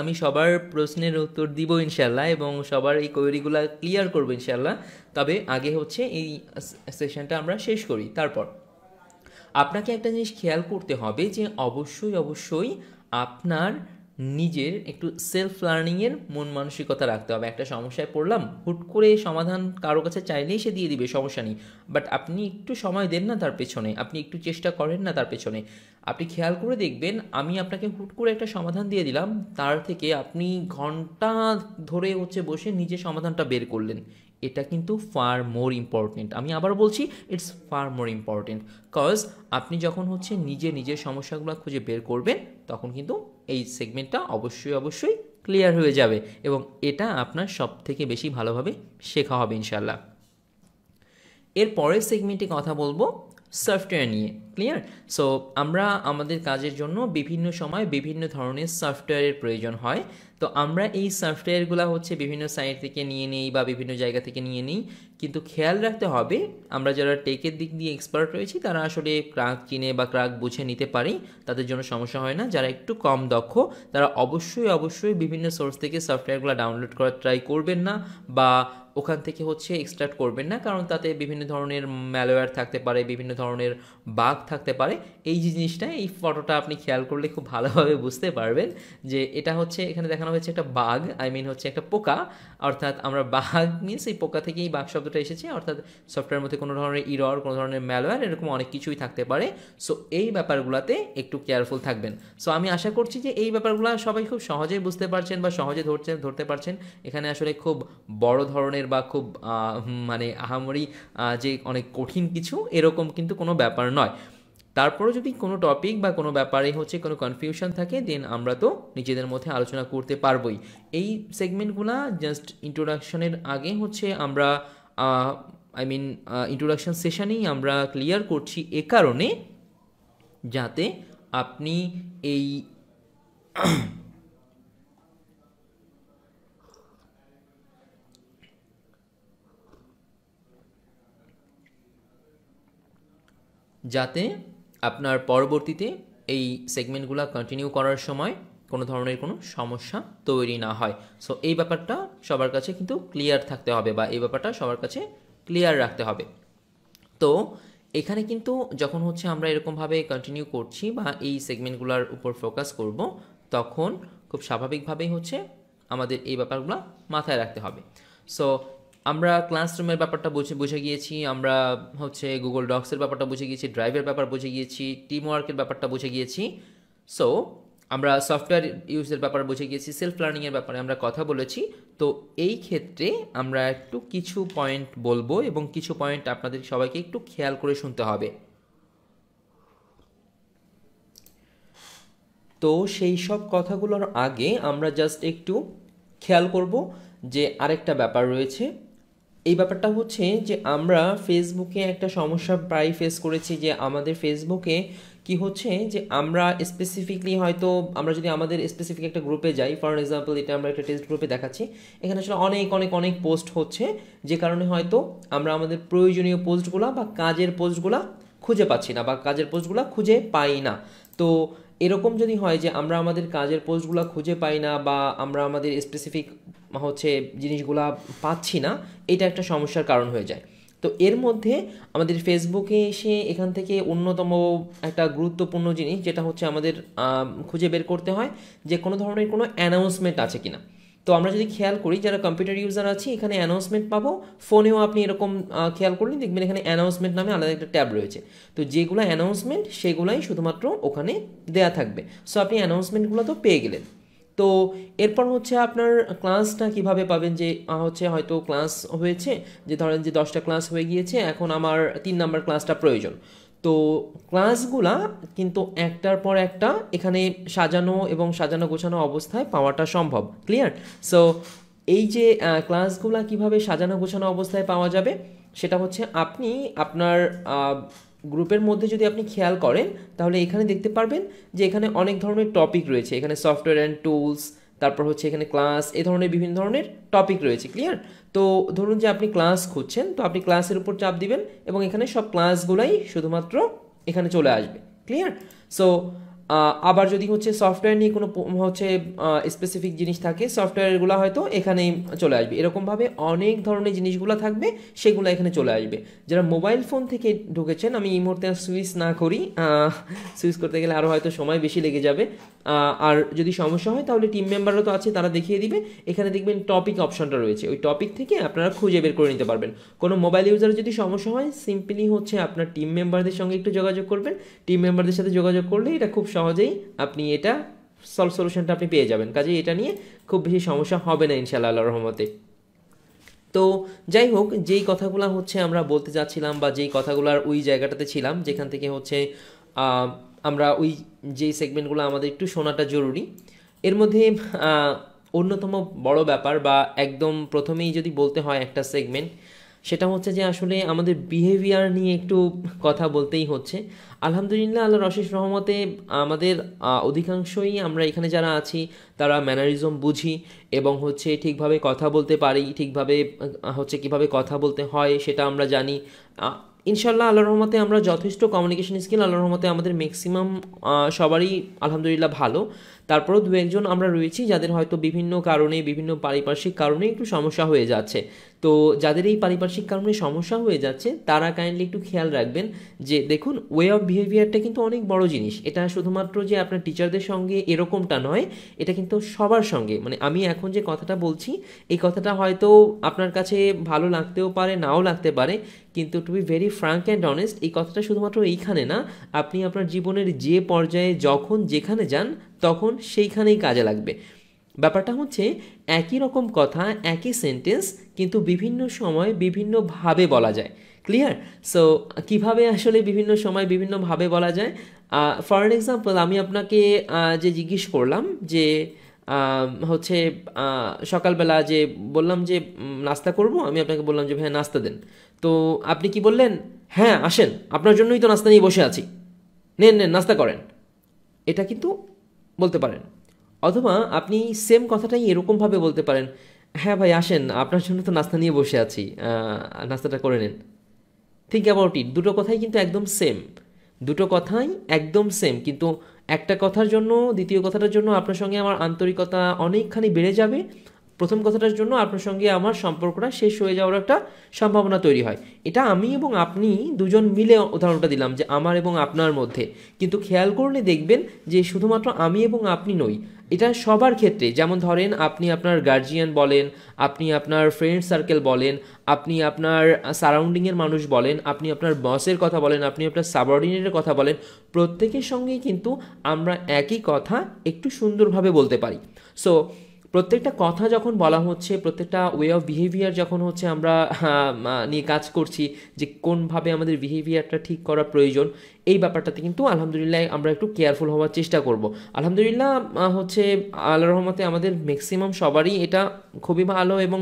আমি সবার প্রশ্নের উত্তর দিব ইনশাল্লাহ এবং সবার এই কোয়েরিগুলো ক্লিয়ার করবো ইনশাল্লাহ। তবে আগে হচ্ছে এই সেশনটা আমরা শেষ করি। তারপর আপনাকে একটা জিনিস খেয়াল করতে হবে যে অবশ্যই আপনার নিজের একটু সেলফ লার্নিংয়ের মন মানসিকতা রাখতে হবে। একটা সমস্যায় পড়লাম, হুট করে সমাধান কারো কাছে চাইলেই সে দিয়ে দিবে, সমস্যা নেই। বাট আপনি একটু সময় দেন না তার পেছনে, আপনি একটু চেষ্টা করেন না তার পেছনে। আপনি খেয়াল করে দেখবেন, আমি আপনাকে হুট করে একটা সমাধান দিয়ে দিলাম, তার থেকে আপনি ঘন্টা ধরে হচ্ছে বসে নিজে সমাধানটা বের করলেন। এটা কিন্তু ফার মোর ইম্পর্টেন্ট। আমি আবার বলছি, it's far more important, cause আপনি যখন হচ্ছে নিজের সমস্যাগুলো খুঁজে বের করবেন তখন কিন্তু এই সেগমেন্টটা অবশ্যই ক্লিয়ার হয়ে যাবে এবং এটা আপনার সব থেকে বেশি ভালোভাবে শেখা হবে ইনশাল্লাহ। এর পরের সেগমেন্টে কথা বলবো সফটওয়্যার নিয়ে। ক্লিয়ার? সো আমরা আমাদের কাজের জন্য বিভিন্ন সময় বিভিন্ন ধরনের সফটওয়্যারের প্রয়োজন হয়। তো আমরা এই সফটওয়্যারগুলো হচ্ছে বিভিন্ন সাইট থেকে নিয়ে নিই বা বিভিন্ন জায়গা থেকে নিয়ে নিই, কিন্তু খেয়াল রাখতে হবে আমরা যারা টেকের দিক দিয়ে এক্সপার্ট রয়েছি তারা আসলে ক্রাক চিনে বা ক্রাক বুঝে নিতে পারি, তাদের জন্য সমস্যা হয় না। যারা একটু কম দক্ষ তারা অবশ্যই বিভিন্ন সোর্স থেকে সফটওয়্যারগুলো ডাউনলোড করার ট্রাই করবেন না বা ওখান থেকে হচ্ছে এক্সট্রাক্ট করবেন না, কারণ তাতে বিভিন্ন ধরনের ম্যালওয়্যার থাকতে পারে, বিভিন্ন ধরনের বাগ থাকতে পারে। এই জিনিসটা, এই ফটোটা আপনি খেয়াল করলে খুব ভালোভাবে বুঝতে পারবেন যে এটা হচ্ছে এখানে দেখানো হয়েছে একটা বাগ, হচ্ছে একটা পোকা, অর্থাৎ আমরা বাগ মিনস এই পোকা থেকেই বাগ শব্দটা এসেছে, অর্থাৎ সফটওয়্যারের মধ্যে কোনো ধরনের ইরর, কোনো ধরনের ম্যালওয়্যার, এরকম অনেক কিছুই থাকতে পারে। সো এই ব্যাপারগুলোতে একটু কেয়ারফুল থাকবেন। সো আমি আশা করছি যে এই ব্যাপারগুলো সবাই খুব সহজেই বুঝতে পারছেন বা সহজে ধরতে পারছেন। এখানে আসলে খুব বড় ধরনের বা খুব আহামরি যে অনেক কঠিন কিছু এরকম কিন্তু কোনো ব্যাপার নয়। তারপরে যদি কোনো টপিক বা কোনো ব্যাপারে হচ্ছে কোনো কনফিউশন থাকে দেন আমরা তো নিজেদের মধ্যে আলোচনা করতে পারবোই। এই সেগমেন্টগুলো জাস্ট ইন্ট্রোডাকশনের আগে হচ্ছে আমরা ইন্ট্রোডাকশন সেশনেই আমরা ক্লিয়ার করছি এ কারণে যাতে আপনি এই যাতে আপনার পরবর্তীতে এই সেগমেন্টগুলো কন্টিনিউ করার সময় কোনো ধরনের কোনো সমস্যা তৈরি না হয়। সো এই ব্যাপারটা সবার কাছে কিন্তু ক্লিয়ার থাকতে হবে বা এই ব্যাপারটা সবার কাছে ক্লিয়ার রাখতে হবে। তো এখানে কিন্তু যখন হচ্ছে আমরা এরকমভাবে কন্টিনিউ করছি বা এই সেগমেন্টগুলোর উপর ফোকাস করব, তখন খুব স্বাভাবিকভাবেই হচ্ছে আমাদের এই ব্যাপারগুলো মাথায় রাখতে হবে। সো আমরা ক্লাসরুমের ব্যাপারটা বুঝে গিয়েছি, আমরা হচ্ছে গুগল ডক্সের ব্যাপারটা বুঝে গিয়েছি, ড্রাইভের ব্যাপার বুঝে গিয়েছি, টিম ওয়ার্কের ব্যাপারটা বুঝে গিয়েছি। সো আমরা সফটওয়্যার ইউজের ব্যাপার বুঝে গিয়েছি, সেলফ লার্নিংয়ের ব্যাপারে আমরা কথা বলেছি। তো এই ক্ষেত্রে আমরা একটু কিছু পয়েন্ট বলবো এবং কিছু পয়েন্ট আপনাদের সবাইকে একটু খেয়াল করে শুনতে হবে। তো সেই সব কথাগুলোর আগে আমরা জাস্ট একটু খেয়াল করব যে আরেকটা ব্যাপার রয়েছে। এই ব্যাপারটা হচ্ছে যে আমরা ফেসবুকে একটা সমস্যা প্রায় ফেস করেছি যে আমাদের ফেসবুকে কি হচ্ছে যে আমরা স্পেসিফিকলি হয়তো আমরা যদি আমাদের স্পেসিফিক একটা গ্রুপে যাই, ফর এক্সাম্পল এটা আমরা একটা টেস্ট গ্রুপে দেখাচ্ছি, এখানে আসলে অনেক পোস্ট হচ্ছে, যে কারণে হয়তো আমরা আমাদের প্রয়োজনীয় পোস্টগুলো বা কাজের পোস্টগুলো খুঁজে পাচ্ছি না বা কাজের পোস্টগুলো খুঁজে পাই না। তো এরকম যদি হয় যে আমরা আমাদের কাজের পোস্টগুলো খুঁজে পাই না বা আমরা আমাদের স্পেসিফিক হচ্ছে জিনিসগুলা পাচ্ছি না, এটা একটা সমস্যার কারণ হয়ে যায়। তো এর মধ্যে আমাদের ফেসবুকে এসে এখান থেকে অন্যতম একটা গুরুত্বপূর্ণ জিনিস যেটা হচ্ছে আমাদের খুঁজে বের করতে হয় যে কোনো ধরনের কোনো অ্যানাউন্সমেন্ট আছে কিনা। তো আমরা যদি খেয়াল করি যারা কম্পিউটার ইউজার আছি এখানে অ্যানাউন্সমেন্ট পাবো, ফোনেও আপনি এরকম খেয়াল করলেন দেখবেন এখানে অ্যানাউন্সমেন্ট নামে আলাদা একটা ট্যাব রয়েছে। তো যেগুলো অ্যানাউন্সমেন্ট সেগুলাই শুধুমাত্র ওখানে দেয়া থাকবে। সো আপনি অ্যানাউন্সমেন্টগুলো তো পেয়ে গেলেন। তো এরপর হচ্ছে আপনার ক্লাসটা কিভাবে পাবেন, যে হচ্ছে হয়তো ক্লাস হয়েছে, যে ধরেন যে 10টা ক্লাস হয়ে গিয়েছে, এখন আমার 3 নাম্বার ক্লাসটা প্রয়োজন। তো ক্লাসগুলা কিন্তু একটার পর একটা এখানে সাজানো গোছানো অবস্থায় পাওয়াটা সম্ভব। ক্লিয়ার? সো এই যে ক্লাসগুলা কিভাবে সাজানো গোছানো অবস্থায় পাওয়া যাবে সেটা হচ্ছে আপনি আপনার গ্রুপের মধ্যে যদি আপনি খেয়াল করেন তাহলে এখানে দেখতে পারবেন যে এখানে অনেক ধরনের টপিক রয়েছে, এখানে সফটওয়্যার অ্যান্ড টুলস, তারপর হচ্ছে এখানে ক্লাস, এই ধরনের বিভিন্ন ধরনের টপিক রয়েছে। ক্লিয়ার? তো ধরুন যে আপনি ক্লাস খুঁজছেন, তো আপনি ক্লাসের উপর চাপ দিবেন এবং এখানে সব ক্লাসগুলাই শুধুমাত্র এখানে চলে আসবে। ক্লিয়ার? সো আবার যদি হচ্ছে সফটওয়্যার নিয়ে কোনো হচ্ছে স্পেসিফিক জিনিস থাকে, সফটওয়্যারগুলো হয়তো এখানেই চলে আসবে। এরকমভাবে অনেক ধরনের জিনিসগুলো থাকবে, সেগুলো এখানে চলে আসবে। যারা মোবাইল ফোন থেকে ঢুকেছেন, আমি এই মুহূর্তে সুইচ না করি, সুইচ করতে গেলে আরও হয়তো সময় বেশি লেগে যাবে। আর যদি সমস্যা হয় তাহলে টিম মেম্বারও তো আছে, তারা দেখিয়ে দিবে। এখানে দেখবেন টপিক অপশনটা রয়েছে, ওই টপিক থেকে আপনারা খুঁজে বের করে নিতে পারবেন। কোনো মোবাইল ইউজারের যদি সমস্যা হয় সিম্পলি হচ্ছে আপনার টিম মেম্বারদের সঙ্গে একটু যোগাযোগ করবেন। টিম মেম্বারদের সাথে যোগাযোগ করলে এটা খুব সহজেই আপনি এটা সলিউশনটা আপনি পেয়ে যাবেন। কাজেই এটা নিয়ে খুব বেশি সমস্যা হবে না ইনশাআল্লাহ, আল্লাহর রহমতে। তো যাই হোক, যেই কথাগুলো হচ্ছে আমরা বলতে যাচ্ছিলাম বা যেই কথাগুলোর ওই জায়গাটাতে ছিলাম যেখান থেকে হচ্ছে আহ, আমরা ওই যেই সেগমেন্টগুলো আমাদের একটু শোনাটা জরুরি, এর মধ্যে আহ, অন্যতম বড় ব্যাপার বা একদম প্রথমেই যদি বলতে হয় একটা সেগমেন্ট, সেটা হচ্ছে যে আসলে আমাদের বিহেভিয়ার নিয়ে একটু কথা বলতেই হচ্ছে। আলহামদুলিল্লাহ, আল্লাহর অশেষ রহমতে আমাদের অধিকাংশই আমরা এখানে যারা আছি তারা ম্যানারিজম বুঝি এবং হচ্ছে ঠিকভাবে কথা বলতে পারি, ঠিকভাবে হচ্ছে কিভাবে কথা বলতে হয় সেটা আমরা জানি। ইনশাল্লাহ আল্লাহর রহমতে আমরা যথেষ্ট কমিউনিকেশন স্কিল আল্লাহর রহমতে আমাদের ম্যাক্সিমাম সবারই আলহামদুলিল্লাহ ভালো। তারপরেও দু একজন আমরা রয়েছি যাদের হয়তো বিভিন্ন কারণে, বিভিন্ন পারিপার্শ্বিক কারণে একটু সমস্যা হয়ে যাচ্ছে। তো যাদের এই পারিপার্শ্বিক কারণে সমস্যা হয়ে যাচ্ছে তারা কাইন্ডলি একটু খেয়াল রাখবেন যে দেখুন, ওয়ে অফ বিহেভিয়ারটা কিন্তু অনেক বড় জিনিস। এটা শুধুমাত্র যে আপনার টিচারদের সঙ্গে এরকমটা নয়, এটা কিন্তু সবার সঙ্গে। মানে আমি এখন যে কথাটা বলছি এই কথাটা হয়তো আপনার কাছে ভালো লাগতেও পারে, নাও লাগতে পারে, কিন্তু to be very frank and honest, এই কথাটা শুধুমাত্র এইখানে না, আপনি আপনার জীবনের যে পর্যায়ে যখন যেখানে যান তখন সেইখানেই কাজে লাগবে। ব্যাপারটা হচ্ছে একই রকম কথা, একই সেন্টেন্স, কিন্তু বিভিন্ন সময় বিভিন্নভাবে বলা যায়। ক্লিয়ার? সো কিভাবে আসলে বিভিন্ন সময় বিভিন্নভাবে বলা যায়, ফর অ্যান এক্সাম্পল আমি আপনাকে যে জিজ্ঞেস করলাম যে হচ্ছে সকালবেলা যে বললাম যে নাস্তা করব, আমি আপনাকে বললাম যে ভাই নাস্তা দেন, তো আপনি কি বললেন? হ্যাঁ আসেন, আপনার জন্যই তো নাস্তা নিয়ে বসে আছি, নেন নেন নাস্তা করেন। এটা কিন্তু বলতে পারেন। অথবা আপনি সেম কথাটাই এরকমভাবে বলতে পারেন, হ্যাঁ ভাই আসেন, আপনার জন্য তো নাস্তা নিয়ে বসে আছি, নাস্তাটা করে নেন। থিঙ্ক অ্যাবাউট ইট, দুটো কথাই কিন্তু একদম সেম, দুটো কথাই একদম সেম, কিন্তু একটা কথার জন্য দ্বিতীয় কথাটার জন্য আপনার সঙ্গে আমার আন্তরিকতা অনেকখানি বেড়ে যাবে, প্রথম কথাটার জন্য আপনার সঙ্গে আমার সম্পর্কটা শেষ হয়ে যাওয়ার একটা সম্ভাবনা তৈরি হয়। এটা আমি এবং আপনি দুজন মিলে উদাহরণটা দিলাম যে আমার এবং আপনার মধ্যে, কিন্তু খেয়াল করলে দেখবেন যে শুধুমাত্র আমি এবং আপনি নই, এটা সবার ক্ষেত্রে। যেমন ধরেন আপনি আপনার গার্জিয়ান বলেন, আপনি আপনার ফ্রেন্ড সার্কেল বলেন, আপনি আপনার সারাউন্ডিংয়ের মানুষ বলেন, আপনি আপনার বসের কথা বলেন, আপনি আপনার সাবঅর্ডিনেটের কথা বলেন, প্রত্যেকের সঙ্গেই কিন্তু আমরা একই কথা একটু সুন্দরভাবে বলতে পারি। সো প্রত্যেকটা কথা যখন বলা হচ্ছে, প্রত্যেকটা ওয়ে অফ বিহেভিয়ার যখন হচ্ছে আমরা নিয়ে কাজ করছি যে কোনভাবে আমাদের বিহেভিয়ারটা ঠিক করা প্রয়োজন, এই ব্যাপারটাতে কিন্তু আলহামদুলিল্লাহ আমরা একটু কেয়ারফুল হওয়ার চেষ্টা করব। আলহামদুলিল্লাহ হচ্ছে আল্লাহর রহমতে আমাদের ম্যাক্সিমাম সবারই এটা খুবই ভালো এবং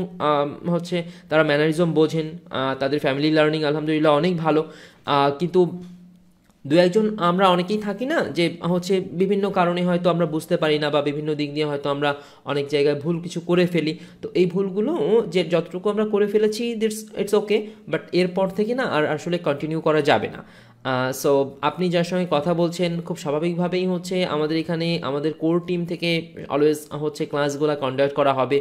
হচ্ছে তারা ম্যানারিজম বোঝেন, তাদের ফ্যামিলি লার্নিং আলহামদুলিল্লাহ অনেক ভালো। কিন্তু দু একজন আমরা অনেকেই থাকি না যে হচ্ছে বিভিন্ন কারণে হয়তো আমরা বুঝতে পারি না বা বিভিন্ন দিক দিয়ে হয়তো আমরা অনেক জায়গায় ভুল কিছু করে ফেলি। তো এই ভুলগুলো যে যতটুকু আমরা করে ফেলেছি ইটস ওকে, বাট এরপর থেকে না আর আসলে কন্টিনিউ করা যাবে না। সো আপনি যার সঙ্গে কথা বলছেন খুব স্বাভাবিকভাবেই হচ্ছে আমাদের এখানে আমাদের কোর টিম থেকে অলওয়েজ হচ্ছে ক্লাসগুলো কন্ডাক্ট করা হবে।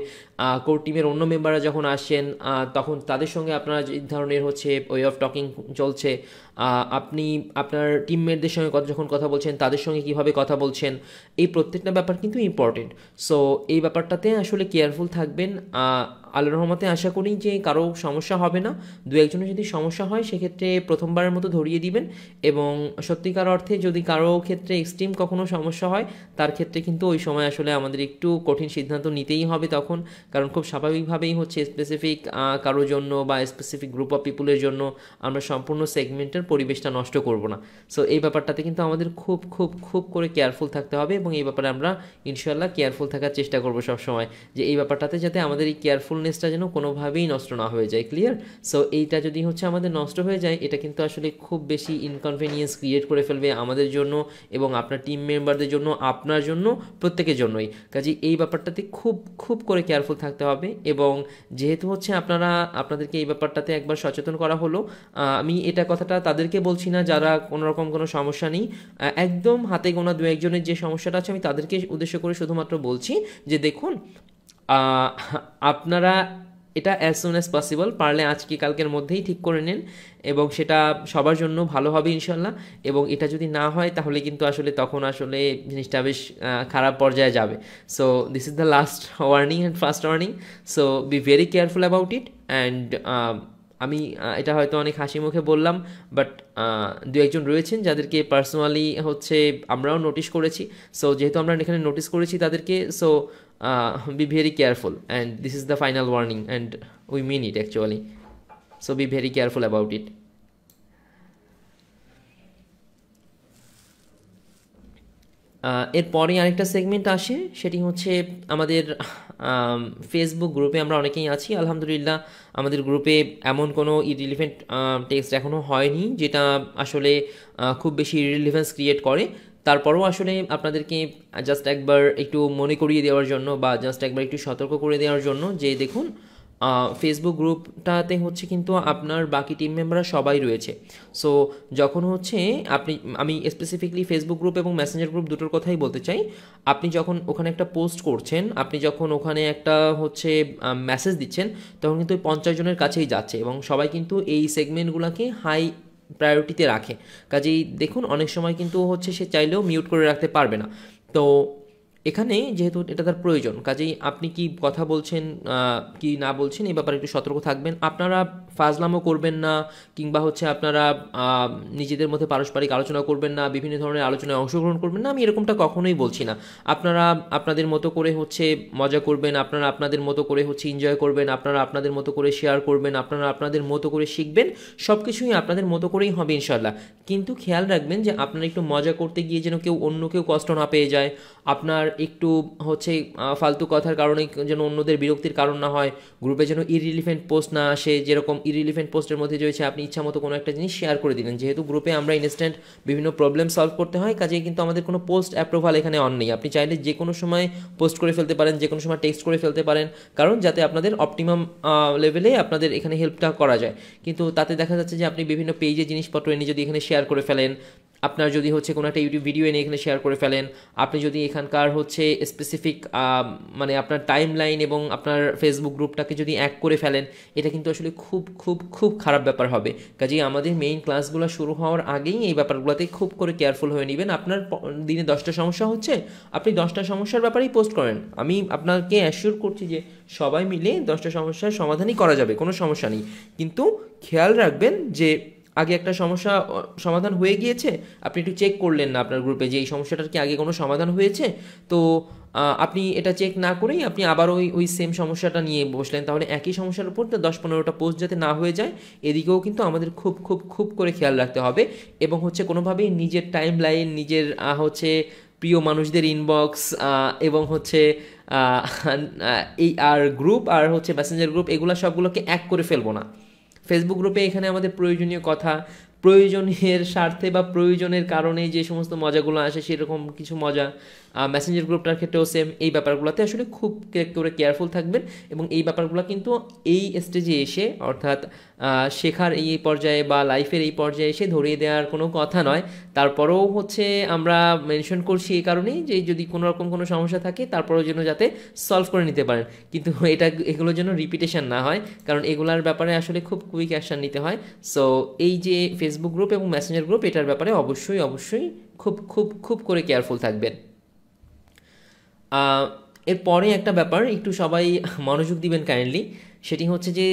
কোর টিমের অন্য মেম্বাররা যখন আসেন তখন তাদের সঙ্গে আপনারা যে ধরনের হচ্ছে ওয়ে অফ টকিং চলছে, আপনি আপনার টিমমেটদের সঙ্গে যখন কথা বলছেন তাদের সঙ্গে কিভাবে কথা বলছেন, এই প্রত্যেকটা ব্যাপার কিন্তু ইম্পর্টেন্ট। সো এই ব্যাপারটাতে আসলে কেয়ারফুল থাকবেন। আল্লাহর রহমতে আশা করি যে কারো সমস্যা হবে না। দু একজনের যদি সমস্যা হয় সেক্ষেত্রে প্রথমবারের মতো ধরিয়ে দিবেন, এবং সত্যিকার অর্থে যদি কারো ক্ষেত্রে এক্সট্রিম কখনো সমস্যা হয় তার ক্ষেত্রে কিন্তু ওই সময় আসলে আমাদের একটু কঠিন সিদ্ধান্ত নিতেই হবে তখন, কারণ খুব স্বাভাবিকভাবেই হচ্ছে স্পেসিফিক কারোর জন্য বা স্পেসিফিক গ্রুপ অফ পিপুলের জন্য আমরা সম্পূর্ণ সেগমেন্টের পরিবেশটা নষ্ট করব না। সো এই ব্যাপারটাতে কিন্তু আমাদের খুব খুব খুব করে কেয়ারফুল থাকতে হবে, এবং এই ব্যাপারে আমরা ইনশাল্লাহ কেয়ারফুল থাকার চেষ্টা করবো সবসময়, যে এই ব্যাপারটাতে যাতে আমাদের এই কেয়ারফুলনেসটা যেন কোনোভাবেই নষ্ট না হয়ে যায়। ক্লিয়ার? সো এইটা যদি হচ্ছে আমাদের নষ্ট হয়ে যায় এটা কিন্তু আসলে খুব বেশি ইনকনভেনিয়েন্স ক্রিয়েট করে ফেলবে আমাদের জন্য এবং আপনার টিম মেম্বারদের জন্য, আপনার জন্য, প্রত্যেকের জন্যই। কাজে এই ব্যাপারটাতে খুব খুব করে কেয়ারফুল থাকতে হবে। এবং যেহেতু হচ্ছে আপনাদেরকে এই ব্যাপারটাতে একবার সচেতন করা হলো, আমি এটা কথাটা তাদেরকে বলছি না যারা কোনোরকম কোনো সমস্যা নেই, একদম হাতে গোনা দু একজনের যে সমস্যাটা আছে আমি তাদেরকে উদ্দেশ্য করে শুধুমাত্র বলছি যে দেখুন, আপনারা এটা অ্যাজ সুন অ্যাজ পসিবল পারলে আজকে কালকের মধ্যেই ঠিক করে নিন, এবং সেটা সবার জন্য ভালো হবে ইনশাল্লাহ। এবং এটা যদি না হয় তাহলে কিন্তু আসলে তখন আসলে জিনিসটা বেশ খারাপ পর্যায়ে যাবে। So this is the last warning and first warning. So be very careful about it. And আমি এটা হয়তো অনেক হাসি মুখে বললাম, বাট দু একজন রয়েছেন যাদেরকে পার্সোনালি হচ্ছে আমরাও নোটিস করেছি। সো যেহেতু আমরা এখানে নোটিস করেছি তাদেরকে, so be very careful, and this is the final warning. And we mean it actually, so be very careful about it. এরপরে আরেকটা সেগমেন্ট আসে, সেটি হচ্ছে আমাদের ফেসবুক গ্রুপে আমরা অনেকেই আছি। আলহামদুলিল্লাহ আমাদের গ্রুপে এমন কোনো ইরিলিভেন্ট টেক্সট এখনও হয়নি যেটা আসলে খুব বেশি ইরিলিভেন্স ক্রিয়েট করে। তারপরেও আসলে আপনাদেরকে জাস্ট একবার একটু মনে করিয়ে দেওয়ার জন্য বা জাস্ট একবার একটু সতর্ক করে দেওয়ার জন্য যে দেখুন ফেসবুক গ্রুপটাতে হচ্ছে কিন্তু আপনার বাকি টিম মেম্বাররা সবাই রয়েছে। সো যখন হচ্ছে আমি স্পেসিফিকলি ফেসবুক গ্রুপ এবং মেসেঞ্জার গ্রুপ দুটোর কথাই বলতে চাই। আপনি যখন ওখানে একটা পোস্ট করছেন, আপনি যখন ওখানে একটা হচ্ছে মেসেজ দিচ্ছেন, তখন কিন্তু 50 জনের কাছেই যাচ্ছে এবং সবাই কিন্তু এই সেগমেন্টগুলোকে হাই প্রায়োরিটিতে রাখে। কাজেই দেখুন অনেক সময় কিন্তু হচ্ছে সে চাইলেও মিউট করে রাখতে পারবে না। তো এখানে যেহেতু এটা তার প্রয়োজন, কাজেই আপনি কি কথা বলছেন কি না বলছেন এই ব্যাপারে একটু সতর্ক থাকবেন। আপনারা ফাজলামও করবেন না, কিংবা হচ্ছে আপনারা নিজেদের মধ্যে পারস্পরিক আলোচনা করবেন না, বিভিন্ন ধরনের আলোচনায় অংশগ্রহণ করবেন না, আমি এরকমটা কখনোই বলছি না। আপনারা আপনাদের মতো করে হচ্ছে মজা করবেন, আপনারা আপনাদের মতো করে হচ্ছে এনজয় করবেন, আপনারা আপনাদের মতো করে শেয়ার করবেন, আপনারা আপনাদের মতো করে শিখবেন, সব কিছুই আপনাদের মতো করেই হবে ইনশাল্লাহ। কিন্তু খেয়াল রাখবেন যে আপনারা একটু মজা করতে গিয়ে যেন অন্য কেউ কষ্ট না পেয়ে যায়, আপনার একটু হচ্ছে ফালতু কথার কারণে যেন অন্যদের বিরক্তির কারণ না হয়, গ্রুপে যেন ইরিলিভেন্ট পোস্ট না আসে। যেরকম ইরিলিভেন্ট পোস্টের মধ্যে রয়েছে আপনি ইচ্ছা মতো কোনো একটা জিনিস শেয়ার করে দিলেন, যেহেতু গ্রুপে আমরা ইনস্ট্যান্ট বিভিন্ন প্রবলেম সলভ করতে হয়, কাজেই কিন্তু আমাদের কোনো পোস্ট অ্যাপ্রুভাল এখানে অন নেই। আপনি চাইলে যে কোনো সময় পোস্ট করে ফেলতে পারেন, যে কোনো সময় টেক্সট করে ফেলতে পারেন, কারণ যাতে আপনাদের অপটিমাম লেভেলে আপনাদের এখানে হেল্পটা করা যায়। কিন্তু তাতে দেখা যাচ্ছে যে আপনি বিভিন্ন পেজে জিনিসপত্র এনে যদি এখানে শেয়ার করে ফেলেন, আপনার যদি হচ্ছে কোনো একটা ইউটিউব ভিডিও এনে এখানে শেয়ার করে ফেলেন, আপনি যদি এখানকার হচ্ছে স্পেসিফিক মানে আপনার টাইম লাইন এবং আপনার ফেসবুক গ্রুপটাকে যদি এক করে ফেলেন, এটা কিন্তু আসলে খুব খুব খুব খারাপ ব্যাপার হবে। কাজেই আমাদের মেইন ক্লাসগুলো শুরু হওয়ার আগেই এই ব্যাপারগুলোতে খুব করে কেয়ারফুল হয়ে নেবেন। আপনার দিনে 10টা সমস্যা হচ্ছে, আপনি 10টা সমস্যার ব্যাপারেই পোস্ট করেন। আমি আপনাকে অ্যাসিওর করছি যে সবাই মিলে 10টা সমস্যার সমাধানই করা যাবে, কোনো সমস্যা নেই। কিন্তু খেয়াল রাখবেন যে আগে একটা সমস্যা সমাধান হয়ে গিয়েছে, আপনি একটু চেক করলেন না আপনার গ্রুপে যে এই সমস্যাটার কি আগে কোনো সমাধান হয়েছে, তো আপনি এটা চেক না করেই আপনি আবার ওই সেম সমস্যাটা নিয়ে বসলেন, তাহলে একই সমস্যার উপর 10-15টা পোস্ট যাতে না হয়ে যায়, এদিকেও কিন্তু আমাদের খুব খুব খুব করে খেয়াল রাখতে হবে। এবং হচ্ছে কোনোভাবেই নিজের টাইম লাইন, নিজের হচ্ছে প্রিয় মানুষদের ইনবক্স এবং হচ্ছে এই আর গ্রুপ আর হচ্ছে মেসেঞ্জার গ্রুপ, এগুলো সবগুলোকে এক করে ফেলবো না। ফেসবুক গ্রুপে এখানে আমাদের প্রয়োজনীয় কথা, প্রয়োজনের স্বার্থে বা প্রয়োজনের কারণে যে সমস্ত মজাগুলো আসে সেরকম কিছু মজা। মেসেঞ্জার গ্রুপটার ক্ষেত্রেও সেম, এই ব্যাপারগুলোতে আসলে খুব করে কেয়ারফুল থাকবেন। এবং এই ব্যাপারগুলো কিন্তু এই স্টেজে এসে, অর্থাৎ শেখার এই পর্যায়ে বা লাইফের এই পর্যায়ে এসে ধরিয়ে দেওয়ার কোনো কথা নয়। তারপরেও হচ্ছে আমরা মেনশন করছি এই কারণেই যে যদি কোনো রকম কোনো সমস্যা থাকে তারপরেও যেন যাতে সলভ করে নিতে পারেন, কিন্তু এগুলোর জন্য রিপিটেশন না হয়, কারণ এগুলার ব্যাপারে আসলে খুব কুইক অ্যাকশন নিতে হয়। সো এই যে ফেসবুক গ্রুপ এবং মেসেঞ্জার গ্রুপ, এটার ব্যাপারে অবশ্যই অবশ্যই খুব খুব খুব করে কেয়ারফুল থাকবেন। এরপরে একটা ব্যাপার একটু সবাই মনোযোগ দিবেন কাইন্ডলি, সেটি হচ্ছে যে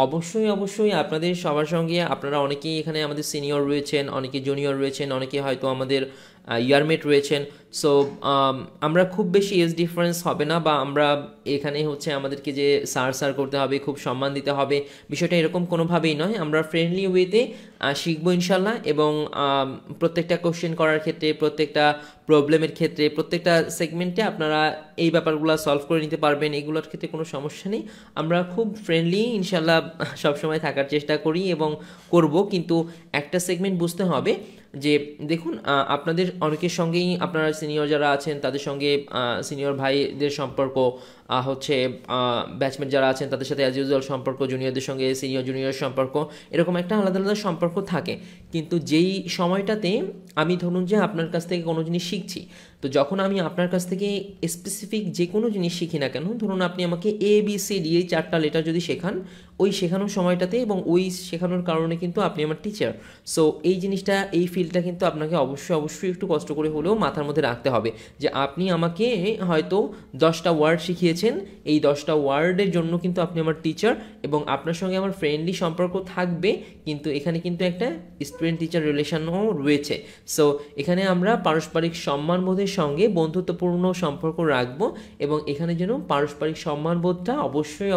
অবশ্যই অবশ্যই আপনাদের সবার সঙ্গে, আপনারা অনেকেই এখানে আমাদের সিনিয়র রয়েছেন, অনেকে জুনিয়র রয়েছেন, অনেকে হয়তো আমাদের ইয়ারমেট রয়েছেন। সো আমরা খুব বেশি এজ ডিফারেন্স হবে না, বা আমরা এখানে হচ্ছে আমাদেরকে যে স্যার করতে হবে, খুব সম্মান দিতে হবে, বিষয়টা এরকম কোনোভাবেই নয়। আমরা ফ্রেন্ডলি ওয়েতে শিখবো ইনশাল্লাহ। এবং প্রত্যেকটা কোশ্চেন করার ক্ষেত্রে, প্রত্যেকটা প্রবলেমের ক্ষেত্রে, প্রত্যেকটা সেগমেন্টে আপনারা এই ব্যাপারগুলো সলভ করে নিতে পারবেন, এগুলোর ক্ষেত্রে কোনো সমস্যা নেই। আমরা খুব ফ্রেন্ডলি ইনশাল্লাহ সবসময় থাকার চেষ্টা করি এবং করব। কিন্তু একটা সেগমেন্ট বুঝতে হবে যে দেখুন, আপনাদের অনেকের সঙ্গেই আপনারা সিনিয়র যারা আছেন তাদের সঙ্গে সিনিয়র ভাইদের সম্পর্ক হচ্ছে, ব্যাচমেট যারা আছেন তাদের সাথে অ্যাজ ইউজুয়াল সম্পর্ক, জুনিয়রদের সঙ্গে জুনিয়র সম্পর্ক, এরকম একটা আলাদা আলাদা সম্পর্ক থাকে। কিন্তু যেই সময়টাতে আমি ধরুন যে আপনার কাছ থেকে কোনো জিনিস শিখছি, তো যখন আমি আপনার কাছ থেকে স্পেসিফিক যে কোনো জিনিস শিখি না কেন, ধরুন আপনি আমাকে ABCD এই 4টা লেটার যদি শেখান, ওই শেখানোর সময়টাতে এবং ওই শেখানোর কারণে কিন্তু আপনি আমার টিচার। সো এই জিনিসটা, এই ফিলটা কিন্তু আপনাকে অবশ্যই একটু কষ্ট করে হলেও মাথার মধ্যে রাখতে হবে যে আপনি আমাকে হয়তো 10টা ওয়ার্ড শিখিয়েছেন, এই 10টা ওয়ার্ডের জন্য কিন্তু আপনি আমার টিচার এবং আপনার সঙ্গে আমার ফ্রেন্ডলি সম্পর্ক থাকবে, কিন্তু এখানে কিন্তু একটা স্টুডেন্ট টিচার রিলেশনও রয়েছে। সো এখানে আমরা পারস্পরিক সম্মানবোধের সঙ্গে বন্ধুত্বপূর্ণ সম্পর্ক রাখবো এবং এখানে যেন পারস্পরিক সম্মানবোধটা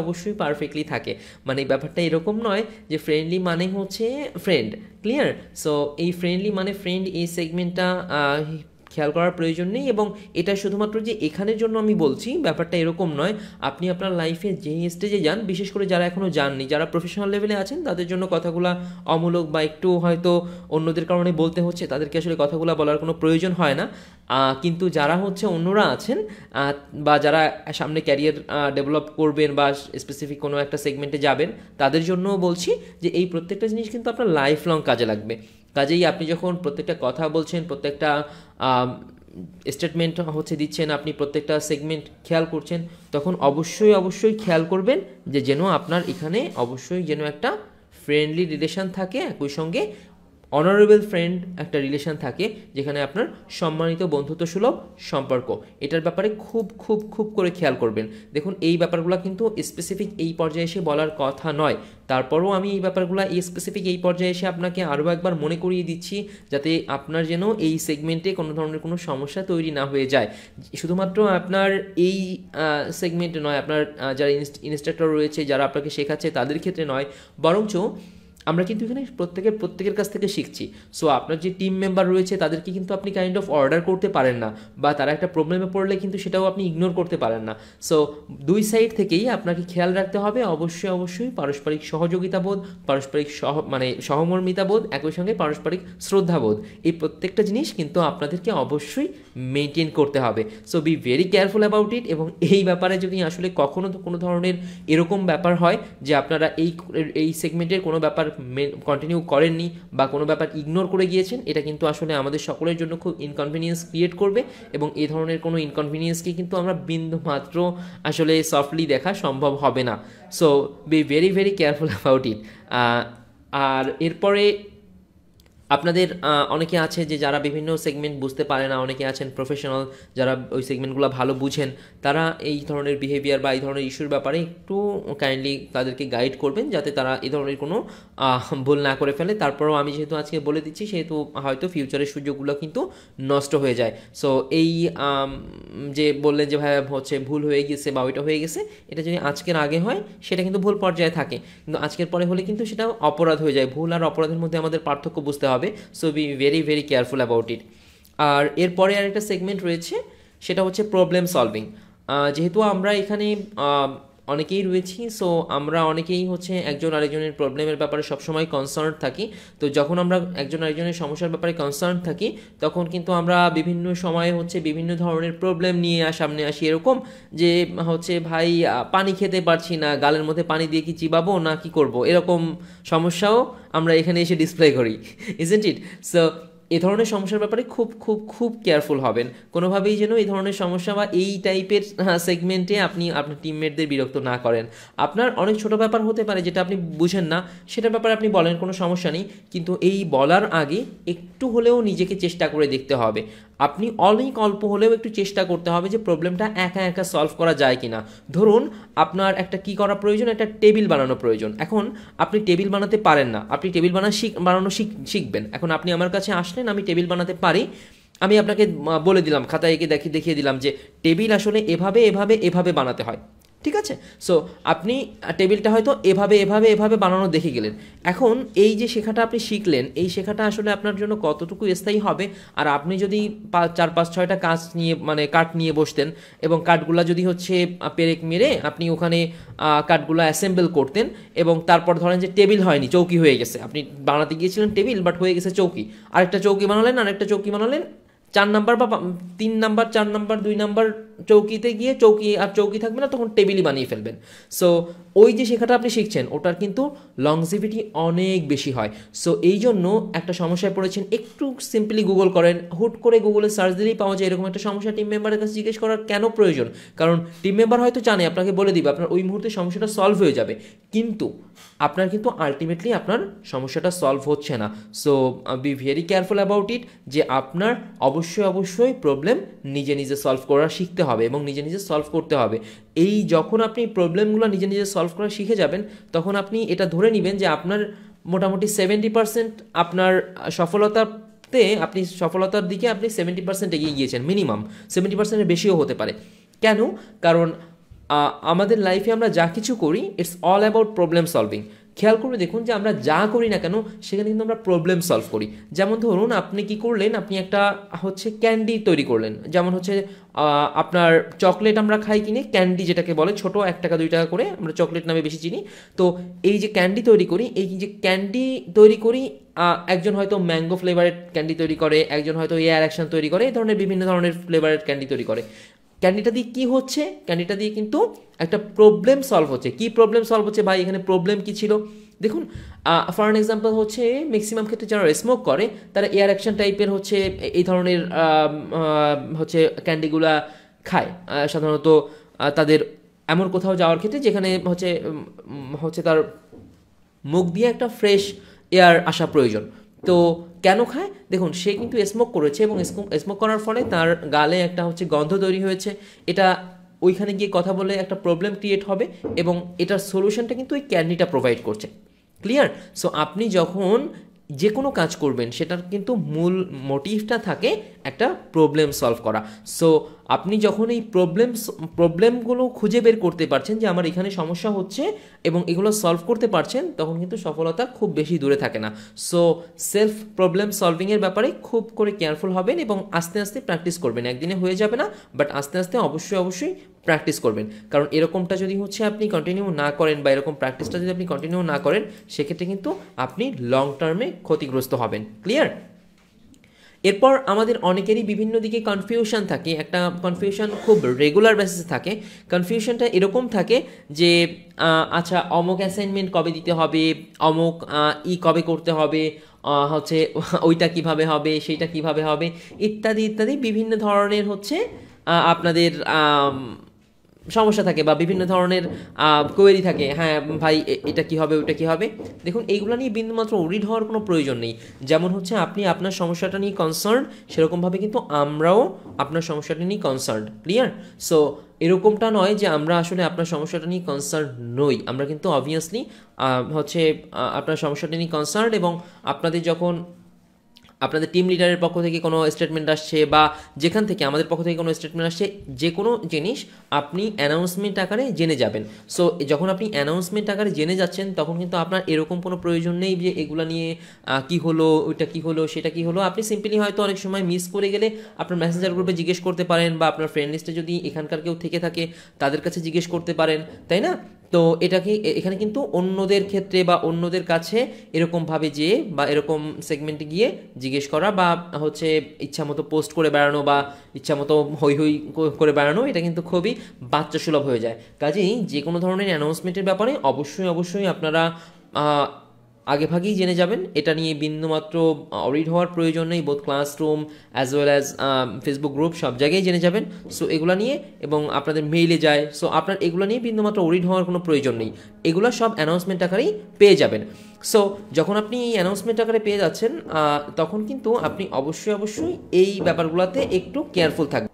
অবশ্যই পারফেক্টলি থাকে। মানে ব্যাপারটা এরকম নয় যে ফ্রেন্ডলি মানে হচ্ছে ফ্রেন্ড, ক্লিয়ার? সো এই ফ্রেন্ডলি মানে ফ্রেন্ড, এই সেগমেন্টটা খেয়াল করার প্রয়োজন নেই এবং এটা শুধুমাত্র যে এখানের জন্য আমি বলছি, ব্যাপারটা এরকম নয়। আপনি আপনার লাইফে যে স্টেজে যান, বিশেষ করে যারা এখনও যাননি, যারা প্রফেশনাল লেভেলে আছেন, তাদের জন্য কথাগুলো অমূলক বা একটু হয়তো অন্যদের কারণে বলতে হচ্ছে, তাদেরকে আসলে কথাগুলো বলার কোনো প্রয়োজন হয় না। কিন্তু যারা হচ্ছে অন্যরা আছেন বা যারা সামনে ক্যারিয়ার ডেভেলপ করবেন বা স্পেসিফিক কোনো একটা সেগমেন্টে যাবেন, তাদের জন্যও বলছি যে এই প্রত্যেকটা জিনিস কিন্তু আপনার লাইফ লং কাজে লাগবে। কাজেই আপনি যখন প্রত্যেকটা কথা বলছেন, প্রত্যেকটা স্টেটমেন্ট হচ্ছে দিচ্ছেন, আপনি প্রত্যেকটা সেগমেন্ট খেয়াল করছেন, তখন অবশ্যই খেয়াল করবেন যে যেন আপনার এখানে অবশ্যই যেন একটা ফ্রেন্ডলি রিলেশন থাকে, একই সঙ্গে অনারেবল ফ্রেন্ড একটা রিলেশন থাকে, যেখানে আপনার সম্মানিত বন্ধুত্বসুলভ সম্পর্ক। এটার ব্যাপারে খুব করে খেয়াল করবেন। দেখুন, এই ব্যাপারগুলো কিন্তু স্পেসিফিক এই পর্যায়ে এসে বলার কথা নয়, তারপরও আমি এই ব্যাপারগুলো স্পেসিফিক এই পর্যায়ে এসে আপনাকে আরও একবার মনে করিয়ে দিচ্ছি, যাতে আপনার যেন এই সেগমেন্টে কোনো ধরনের কোনো সমস্যা তৈরি না হয়ে যায়। শুধুমাত্র আপনার এই সেগমেন্টে নয়, আপনার যারা ইনস্ট্রাক্টর রয়েছে, যারা আপনাকে শেখাচ্ছে, তাদের ক্ষেত্রে নয়, বরঞ্চ আমরা কিন্তু এখানে প্রত্যেকের কাছ থেকে শিখছি। সো আপনার যে টিম মেম্বার রয়েছে, তাদেরকে কিন্তু আপনি কাইন্ড অফ অর্ডার করতে পারেন না, বা তারা একটা প্রবলেমে পড়লে কিন্তু সেটাও আপনি ইগনোর করতে পারেন না। সো দুই সাইড থেকেই আপনাকে খেয়াল রাখতে হবে অবশ্যই পারস্পরিক সহযোগিতাবোধ, পারস্পরিক সহমর্মিতাবোধ, একই সঙ্গে পারস্পরিক শ্রদ্ধাবোধ, এই প্রত্যেকটা জিনিস কিন্তু আপনাদেরকে অবশ্যই মেনটেন করতে হবে। So be very careful about ইট। এবং এই ব্যাপারে যদি আসলে কখনো কোনো ধরনের এরকম ব্যাপার হয় যে আপনারা এই সেগমেন্টের কোনো ব্যাপার কন্টিনিউ করেননি বা কোনো ব্যাপার ইগনোর করে গিয়েছেন, এটা কিন্তু আসলে আমাদের সকলের জন্য খুব ইনকনভিনিয়েন্স ক্রিয়েট করবে এবং এই ধরনের কোনো ইনকনভিনিয়েন্সকে কিন্তু আমরা বিন্দু মাত্র আসলে সফটলি দেখা সম্ভব হবে না। So be very careful about it. আর এরপরে আপনাদের অনেকে আছে যে যারা বিভিন্ন সেগমেন্ট বুঝতে পারে না, অনেকে আছেন প্রফেশনাল যারা ওই সেগমেন্টগুলো ভালো বুঝেন, তারা এই ধরনের বিহেভিয়ার বা এই ধরনের ইস্যুর ব্যাপারে একটু কাইন্ডলি তাদেরকে গাইড করবেন, যাতে তারা এই ধরনের কোনো ভুল না করে ফেলে। তারপরেও আমি যেহেতু আজকে বলে দিচ্ছি, সেহেতু হয়তো ফিউচারের সুযোগগুলো কিন্তু নষ্ট হয়ে যায়। সো এই যে বললেন যে ভাই হচ্ছে ভুল হয়ে গেছে বা ওইটা হয়ে গেছে, এটা যদি আজকের আগে হয় সেটা কিন্তু ভুল পর্যায়ে থাকে, কিন্তু আজকের পরে হলে কিন্তু সেটা অপরাধ হয়ে যায়। ভুল আর অপরাধের মধ্যে আমাদের পার্থক্য বুঝতে হবে। So be very careful about it. আর এরপরে আরেকটা সেগমেন্ট রয়েছে, সেটা হচ্ছে প্রবলেম সলভিং। যেহেতু আমরা এখানে অনেকেই রয়েছি, সো আমরা অনেকেই হচ্ছে একজন আরেকজনের প্রবলেমের ব্যাপারে সবসময় কনসার্ন থাকি। তো যখন আমরা একজন আরেকজনের সমস্যার ব্যাপারে কনসার্ন থাকি, তখন কিন্তু আমরা বিভিন্ন সময়ে হচ্ছে বিভিন্ন ধরনের প্রবলেম নিয়ে সামনে আসি, এরকম যে হচ্ছে ভাই পানি খেতে পারছি না, গালের মধ্যে পানি দিয়ে কি চিবাবো না কি করব, এরকম সমস্যাও আমরা এখানে এসে ডিসপ্লে করি, ইজন্ট ইট? সো এই ধরনের সমস্যার ব্যাপারে খুব কেয়ারফুল হবেন। কোনোভাবেই যেন এই ধরনের সমস্যা বা এই টাইপের সেগমেন্টে আপনি আপনার টিমমেটদের বিরক্ত না করেন। আপনার অনেক ছোট ব্যাপার হতে পারে যেটা আপনি বুঝেন না, সেটার ব্যাপারে আপনি বলেন, কোনো সমস্যা নেই, কিন্তু এই বলার আগে একটু হলেও নিজেকে চেষ্টা করে দেখতে হবে। আপনি অনেক অল্প হলেও একটু চেষ্টা করতে হবে যে প্রবলেমটা একা সলভ করা যায় কিনা। ধরুন আপনার একটা কি করা প্রয়োজন, একটা টেবিল বানানো প্রয়োজন। এখন আপনি টেবিল বানাতে পারেন না, আপনি টেবিল বানানো শিখবেন। এখন আপনি আমার কাছে আসলেন, আমি টেবিল বানাতে পারি, আমি আপনাকে বলে দিলাম, খাতায় এঁকে দেখিয়ে দিলাম যে টেবিল আসলে এভাবে বানাতে হয়, ঠিক আছে? সো আপনি টেবিলটা হয়তো এভাবে বানানো দেখে গেলেন। এখন এই যে শেখাটা আপনি শিখলেন, এই শেখাটা আসলে আপনার জন্য কতটুকু স্থায়ী হবে? আর আপনি যদি 4-5-6টা কাঠ নিয়ে বসতেন এবং কাঠগুলা যদি হচ্ছে পেরেক মেরে আপনি ওখানে কাঠগুলো অ্যাসেম্বল করতেন, এবং তারপর ধরেন যে টেবিল হয়নি, চৌকি হয়ে গেছে, আপনি বানাতে গিয়েছিলেন টেবিল, বাট হয়ে গেছে চৌকি, আরেকটা চৌকি বানালেন, 4 নাম্বার বা 3 নাম্বার, 4 নাম্বার, 2 নাম্বার চৌকিতে গিয়ে চৌকি থাকবে না, তখন টেবিলই বানিয়ে ফেলবেন। সো ওই যে শেখাটা আপনি শিখছেন ওটার কিন্তু লংজিভিটি অনেক বেশি হয়। সো এই জন্য একটা সমস্যায় পড়েছেন, একটু সিম্পলি গুগল করেন, হুট করে গুগলে সার্চ দিলেই পাওয়া যায় এরকম একটা সমস্যা। টিম মেম্বারের কাছে জিজ্ঞেস করার কেন প্রয়োজন? কারণ টিম মেম্বার হয়তো জানে, আপনাকে বলে দিবে, আপনার ওই মুহূর্তে সমস্যাটা সলভ হয়ে যাবে, কিন্তু আপনার কিন্তু আলটিমেটলি আপনার সমস্যাটা সলভ হচ্ছে না। So be very careful about ইট, যে আপনার অবশ্যই প্রবলেম নিজে সলভ করা শিখতে হবে এবং নিজে সলভ করতে হবে। এই যখন আপনি প্রবলেমগুলো নিজে সলভ করা শিখে যাবেন, তখন আপনি এটা ধরে নেবেন যে আপনার মোটামুটি 70% আপনার সফলতার দিকে আপনি 70% এগিয়ে গিয়েছেন, মিনিমাম 70%-এর বেশিও হতে পারে। কেন? কারণ আমাদের লাইফে আমরা যা কিছু করি, it's all about problem solving. খেয়াল করে দেখুন যে আমরা যা করি না কেন সেখানে কিন্তু আমরা প্রবলেম সলভ করি। যেমন ধরুন আপনি কি করলেন, আপনি একটা ক্যান্ডি তৈরি করলেন, যেমন আপনার চকলেট আমরা খাই কিনে, ক্যান্ডি যেটাকে বলে, ছোট 1 টাকা 2 টাকা করে আমরা চকলেট নামে বেশি চিনি। তো এই যে ক্যান্ডি তৈরি করি, একজন হয়তো ম্যাঙ্গো ফ্লেভারের ক্যান্ডি তৈরি করে, একজন হয়তো এয়ার অ্যাকশন তৈরি করে, এই ধরনের বিভিন্ন ধরনের ফ্লেভারের ক্যান্ডি তৈরি করে। ক্যান্ডিটা দিয়ে কি হচ্ছে? ক্যান্ডিটা দিয়ে কিন্তু একটা প্রবলেম সলভ হচ্ছে। কি প্রবলেম সলভ হচ্ছে ভাই? এখানে প্রবলেম কি ছিল দেখুন। ফর অ্যান এক্সাম্পল ম্যাক্সিমাম ক্ষেত্রে যারা স্মোক করে তারা এয়ার অ্যাকশন টাইপের এই ধরনের ক্যান্ডিগুলা খায় সাধারণত তাদের এমন কোথাও যাওয়ার ক্ষেত্রে যেখানে তার মুখ দিয়ে একটা ফ্রেশ এয়ার আসা প্রয়োজন। তো কেন খায়? দেখুন, সে কিন্তু স্মোক করেছে এবং স্মোক করার ফলে তার গালে একটা গন্ধ তৈরি হয়েছে। এটা ওইখানে গিয়ে কথা বলে একটা প্রবলেম ক্রিয়েট হবে এবং এটার সলিউশনটা কিন্তু ওই ক্যান্ডিটা প্রোভাইড করছে। ক্লিয়ার? সো আপনি যখন যে কোনো কাজ করবেন সেটার কিন্তু মূল মোটিভটা থাকে একটা প্রবলেম সলভ করা। সো আপনি যখন এই প্রবলেমগুলো খুঁজে বের করতে পারছেন যে আমার এখানে সমস্যা হচ্ছে এবং এগুলো সলভ করতে পারছেন, তখন কিন্তু সফলতা খুব বেশি দূরে থাকে না। সো সেলফ প্রবলেম সলভিংয়ের ব্যাপারে খুব করে কেয়ারফুল হবেন এবং আস্তে আস্তে প্র্যাকটিস করবেন। একদিনে হয়ে যাবে না, বাট আস্তে আস্তে অবশ্যই প্র্যাকটিস করবেন। কারণ এরকমটা যদি আপনি কন্টিনিউ না করেন বা এরকম প্র্যাকটিসটা যদি আপনি কন্টিনিউ না করেন, সেক্ষেত্রে কিন্তু আপনি লং টার্মে ক্ষতিগ্রস্ত হবেন। ক্লিয়ার? এরপর আমাদের অনেকেরই বিভিন্ন দিকে কনফিউশন থাকে। একটা কনফিউশন খুব রেগুলার বেসিসে থাকে। কনফিউশনটা এরকম থাকে যে আচ্ছা, অমুক অ্যাসাইনমেন্ট কবে দিতে হবে, অমুক কবে করতে হবে, ওইটা কিভাবে হবে, সেইটা কিভাবে হবে, ইত্যাদি বিভিন্ন ধরনের আপনাদের সমস্যা থাকে বা বিভিন্ন ধরনের কোয়েরি থাকে। হ্যাঁ ভাই, এটা কি হবে, ওইটা কি হবে। দেখুন, এইগুলো নিয়ে বিন্দুমাত্র ওরিড হওয়ার কোনো প্রয়োজন নেই। যেমন আপনি আপনার সমস্যাটা নিয়ে কনসার্ন, সেরকমভাবে কিন্তু আমরাও আপনার সমস্যাটা নিয়ে কনসার্ন। ক্লিয়ার? সো এরকমটা নয় যে আমরা আসলে আপনার সমস্যাটা নিয়ে কনসার্ন নই। আমরা কিন্তু অবভিয়াসলি আপনার সমস্যাটা নিয়ে কনসার্ন, এবং আপনাদের টিম লিডারের পক্ষ থেকে কোনো স্টেটমেন্ট আসছে বা যেখান থেকে আমাদের পক্ষ থেকে কোনো স্টেটমেন্ট আসছে, যে কোনো জিনিস আপনি অ্যানাউন্সমেন্ট আকারে জেনে যাবেন। সো যখন আপনি অ্যানাউন্সমেন্ট আকারে জেনে যাচ্ছেন, তখন কিন্তু আপনার এরকম কোনো প্রয়োজন নেই যে এগুলো নিয়ে কি হলো, ওইটা কি হলো, সেটা কি হলো। আপনি সিম্পলি হয়তো অনেক সময় মিস করে গেলে আপনার মেসেঞ্জার গ্রুপে জিজ্ঞেস করতে পারেন, বা আপনার ফ্রেন্ড লিস্টে যদি এখানকার কেউ থেকে থাকে তাদের কাছে জিজ্ঞেস করতে পারেন, তাই না? তো এখানে কিন্তু অন্যদের ক্ষেত্রে বা অন্যদের কাছে এরকমভাবে যেয়ে বা এরকম সেগমেন্টে গিয়ে জিজ্ঞেস করা বা ইচ্ছা মতো পোস্ট করে বেড়ানো বা ইচ্ছা মতো হই করে বেড়ানো, এটা কিন্তু খুবই বাচ্চা সুলভ হয়ে যায়। কাজেই যে কোনো ধরনের অ্যানাউন্সমেন্টের ব্যাপারে অবশ্যই আপনারা আগেভাগেই জেনে যাবেন। এটা নিয়ে বিন্দুমাত্র অরিড হওয়ার প্রয়োজন নেই। Both classroom as well as Facebook group, সব জায়গায় জেনে যাবেন। সো এগুলো নিয়ে, এবং আপনাদের মেইলে যায়, সো আপনার এগুলো নিয়ে বিন্দুমাত্র অরিড হওয়ার কোনো প্রয়োজন নেই। এগুলো সব অ্যানাউন্সমেন্ট আকারেই পেয়ে যাবেন। সো যখন আপনি এই অ্যানাউন্সমেন্ট আকারে পেয়ে যাচ্ছেন, তখন কিন্তু আপনি অবশ্যই এই ব্যাপারগুলোতে একটু কেয়ারফুল থাকবেন।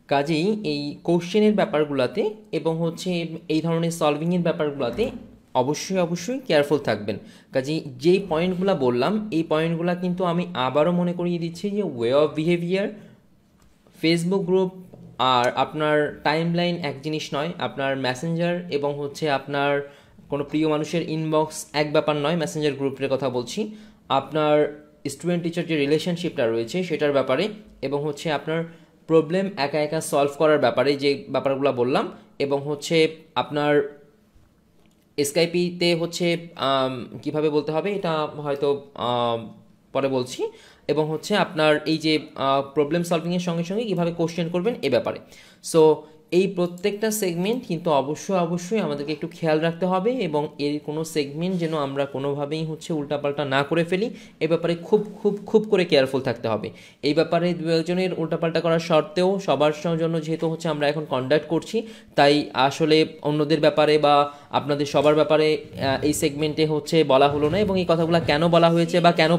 কাজেই এই কোশ্চেনের ব্যাপারগুলোতে এবং এই ধরনের সলভিংয়ের ব্যাপারগুলোতে অবশ্যই কেয়ারফুল থাকবেন। কাজেই যেই পয়েন্টগুলো বললাম, এই পয়েন্টগুলো কিন্তু আমি আবারও মনে করিয়ে দিচ্ছি যে way of behaviour, Facebook group আর আপনার টাইমলাইন এক জিনিস নয়। আপনার মেসেঞ্জার এবং আপনার কোনো প্রিয় মানুষের ইনবক্স এক ব্যাপার নয়। মেসেঞ্জার গ্রুপের কথা বলছি। আপনার স্টুডেন্ট টিচার যে রিলেশনশিপটা রয়েছে সেটার ব্যাপারে, এবং আপনার প্রবলেম একা সলভ করার ব্যাপারে যে ব্যাপারগুলো বললাম, এবং আপনার স্কাইপিতে কিভাবে বলতে হবে এটা হয়তো পরে বলছি। এবং হচ্ছে আপনার এই যে প্রবলেম সলভিংয়ের সঙ্গে সঙ্গে কীভাবে কোশ্চেন করবেন এ ব্যাপারে। সো এই প্রত্যেকটা সেগমেন্ট কিন্তু অবশ্যই আমাদেরকে একটু খেয়াল রাখতে হবে, এবং এর কোনো সেগমেন্ট যেন আমরা কোনোভাবেই হচ্ছে উল্টাপাল্টা না করে ফেলি, এ ব্যাপারে খুব করে কেয়ারফুল থাকতে হবে। এই ব্যাপারে দু একজনের উল্টাপাল্টা করার সত্ত্বেও সবার জন্য যেহেতু হচ্ছে আমরা এখন কন্ডাক্ট করছি, তাই আসলে অন্যদের ব্যাপারে বা আপনাদের সবার ব্যাপারে এই সেগমেন্টে হচ্ছে বলা হলো না, এবং এই কথাগুলো কেন বলা হয়েছে বা কেন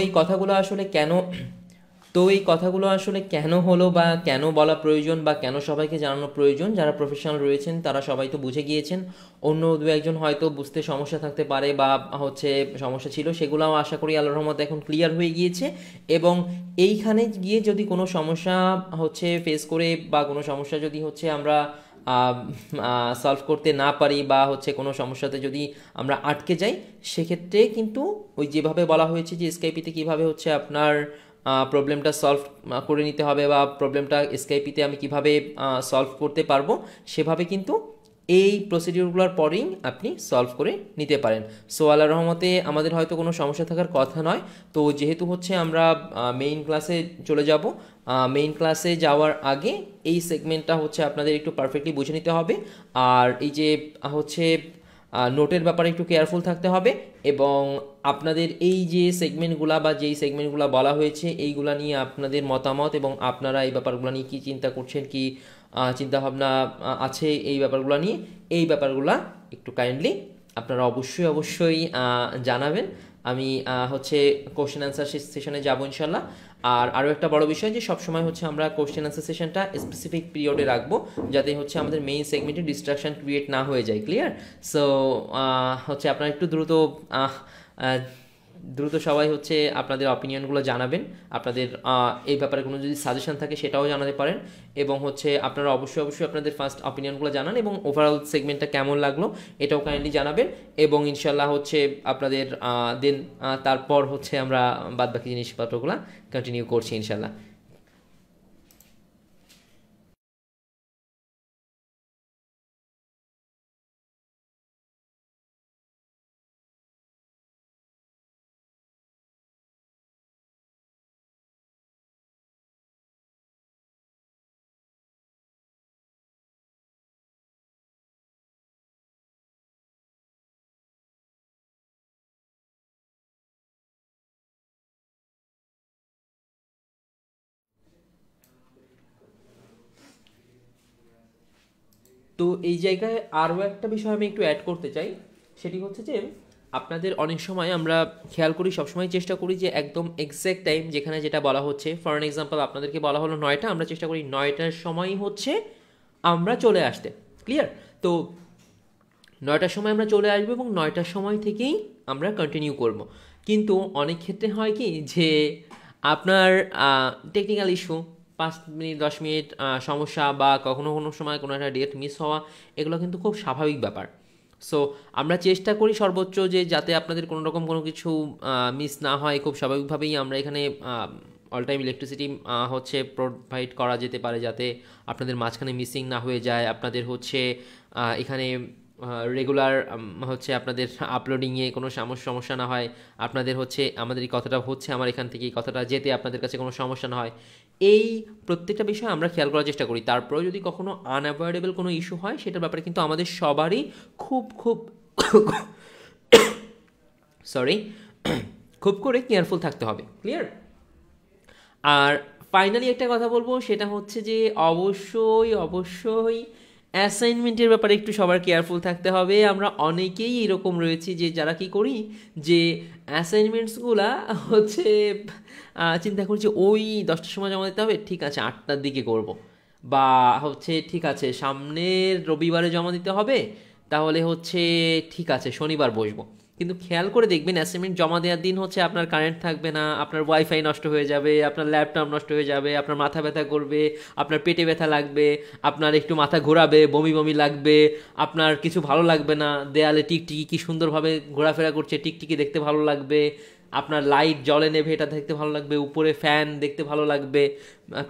এই কথাগুলো আসলে কেন হলো বা কেন বলা প্রয়োজন বা কেন সবাইকে জানানো প্রয়োজন, যারা প্রফেশনাল রয়েছেন তারা সবাই তো বুঝে গিয়েছেন। অন্য দু একজন হয়তো বুঝতে সমস্যা থাকতে পারে বা হচ্ছে সমস্যা ছিল, সেগুলোও আশা করি আল্লাহর রহমতে এখন ক্লিয়ার হয়ে গিয়েছে। এবং এইখানে গিয়ে যদি কোনো সমস্যা হচ্ছে ফেস করে বা কোনো সমস্যা যদি হচ্ছে আমরা সলভ করতে না পারি বা হচ্ছে কোনো সমস্যাতে যদি আমরা আটকে যাই, সেক্ষেত্রে কিন্তু ওই যেভাবে বলা হয়েছে যে স্কাইপিতে কীভাবে হচ্ছে আপনার প্রবলেমটা সলভ করে নিতে হবে বা প্রবলেমটা স্কাইপিতে আমি কিভাবে সলভ করতে পারবো, সেভাবে কিন্তু এই প্রসিডিউরগুলোর পরেই আপনি সলভ করে নিতে পারেন। সো আল্লাহর রহমতে আমাদের হয়তো কোনো সমস্যা থাকার কথা নয়। তো যেহেতু হচ্ছে আমরা মেইন ক্লাসে চলে যাব, মেইন ক্লাসে যাওয়ার আগে এই সেগমেন্টটা হচ্ছে আপনাদের একটু পারফেক্টলি বুঝে নিতে হবে। আর এই যে হচ্ছে নোটের ব্যাপারে একটু কেয়ারফুল থাকতে হবে, এবং আপনাদের এই যে সেগমেন্টগুলা বা যেই সেগমেন্টগুলো বলা হয়েছে এইগুলা নিয়ে আপনাদের মতামত এবং আপনারা এই ব্যাপারগুলো নিয়ে কী চিন্তা করছেন, কি চিন্তাভাবনা আছে এই ব্যাপারগুলো নিয়ে, এই ব্যাপারগুলা একটু কাইন্ডলি আপনারা অবশ্যই জানাবেন। আমি হচ্ছে কোশ্চেন অ্যান্সার সেশনে যাবো ইনশাল্লাহ। আর আরও একটা বড় বিষয় যে সবসময় হচ্ছে আমরা কোশ্চেন অ্যান্সার সেশনটা স্পেসিফিক পিরিয়ডে রাখবো, যাতে হচ্ছে আমাদের মেইন সেগমেন্টে ডিস্ট্রাকশন ক্রিয়েট না হয়ে যায়। ক্লিয়ার? সো হচ্ছে আপনারা একটু দ্রুত সবাই হচ্ছে আপনাদের অপিনিয়নগুলো জানাবেন। আপনাদের এই ব্যাপারে কোনো যদি সাজেশন থাকে সেটাও জানাতে পারেন, এবং হচ্ছে আপনারা অবশ্যই আপনাদের ফার্স্ট অপিনিয়নগুলো জানান, এবং ওভারঅল সেগমেন্টটা কেমন লাগলো এটাও কাইন্ডলি জানাবেন। এবং ইনশাল্লাহ হচ্ছে আপনাদের দেন তারপর হচ্ছে আমরা বাদবাকি জিনিসপত্রগুলো কন্টিনিউ করছি ইনশাল্লাহ। তো এই জায়গায় আরও একটা বিষয় আমি একটু অ্যাড করতে চাই, সেটি হচ্ছে যে আপনাদের অনেক সময় আমরা খেয়াল করি, সবসময় চেষ্টা করি যে একদম এক্স্যাক্ট টাইম যেখানে যেটা বলা হচ্ছে, ফর অ্যান এক্সাম্পল আপনাদেরকে বলা হলো 9টা, আমরা চেষ্টা করি 9টার সময় হচ্ছে আমরা চলে আসতে। ক্লিয়ার? তো 9টার সময় আমরা চলে আসবো এবং 9টার সময় থেকেই আমরা কন্টিনিউ করব। কিন্তু অনেক ক্ষেত্রে হয় কি যে আপনার টেকনিক্যাল ইস্যু, 5 মিনিট 10 মিনিট সমস্যা বা কখনো সময় কোনো একটা ডেট মিস হওয়া, এগুলো কিন্তু খুব স্বাভাবিক ব্যাপার। সো আমরা চেষ্টা করি সর্বোচ্চ যে যাতে আপনাদের কোনো রকম কোনো কিছু মিস না হয়। খুব স্বাভাবিকভাবেই আমরা এখানে অল টাইম ইলেকট্রিসিটি হচ্ছে প্রোভাইড করা যেতে পারে, যাতে আপনাদের মাঝখানে মিসিং না হয়ে যায়। আপনাদের হচ্ছে এখানে রেগুলার হচ্ছে আপনাদের আপলোডিংয়ে কোনো সমস্যা না হয়, আপনাদের হচ্ছে আমাদের এই কথাটা হচ্ছে আমার এখান থেকে এই কথাটা যেতে আপনাদের কাছে কোনো সমস্যা না হয়, এই প্রত্যেকটা বিষয় আমরা খেয়াল করার চেষ্টা করি। তারপরেও যদি কখনো আনঅ্যাভয়েডেবল কোনো ইস্যু হয়, সেটার ব্যাপারে কিন্তু আমাদের সবারই খুব সরি খুব করে কেয়ারফুল থাকতে হবে। ক্লিয়ার? আর ফাইনালি একটা কথা বলবো, সেটা হচ্ছে যে অবশ্যই অ্যাসাইনমেন্টের ব্যাপারে একটু সবার কেয়ারফুল থাকতে হবে। আমরা অনেকেই এরকম রয়েছি যে যারা কি করি যে অ্যাসাইনমেন্টসগুলা হচ্ছে চিন্তা করছি ওই 10টার সময় জমা দিতে হবে, ঠিক আছে 8টার দিকে করব, বা হচ্ছে ঠিক আছে সামনের রবিবারে জমা দিতে হবে, তাহলে হচ্ছে ঠিক আছে শনিবার বসবো। কিন্তু খেয়াল করে দেখবেন অ্যাসাইনমেন্ট জমা দেওয়ার দিন হচ্ছে আপনার কারেন্ট থাকবে না, আপনার ওয়াইফাই নষ্ট হয়ে যাবে, আপনার ল্যাপটপ নষ্ট হয়ে যাবে, আপনার মাথা ব্যথা করবে, আপনার পেটে ব্যথা লাগবে, আপনার একটু মাথা ঘোরাবে, বমি লাগবে, আপনার কিছু ভালো লাগবে না, দেয়ালে টিকটিকি কি সুন্দরভাবে ঘোরাফেরা করছে, টিকটিকি দেখতে ভালো লাগবে, আপনার লাইট জ্বলে নেভে এটা দেখতে ভালো লাগবে, উপরে ফ্যান দেখতে ভালো লাগবে,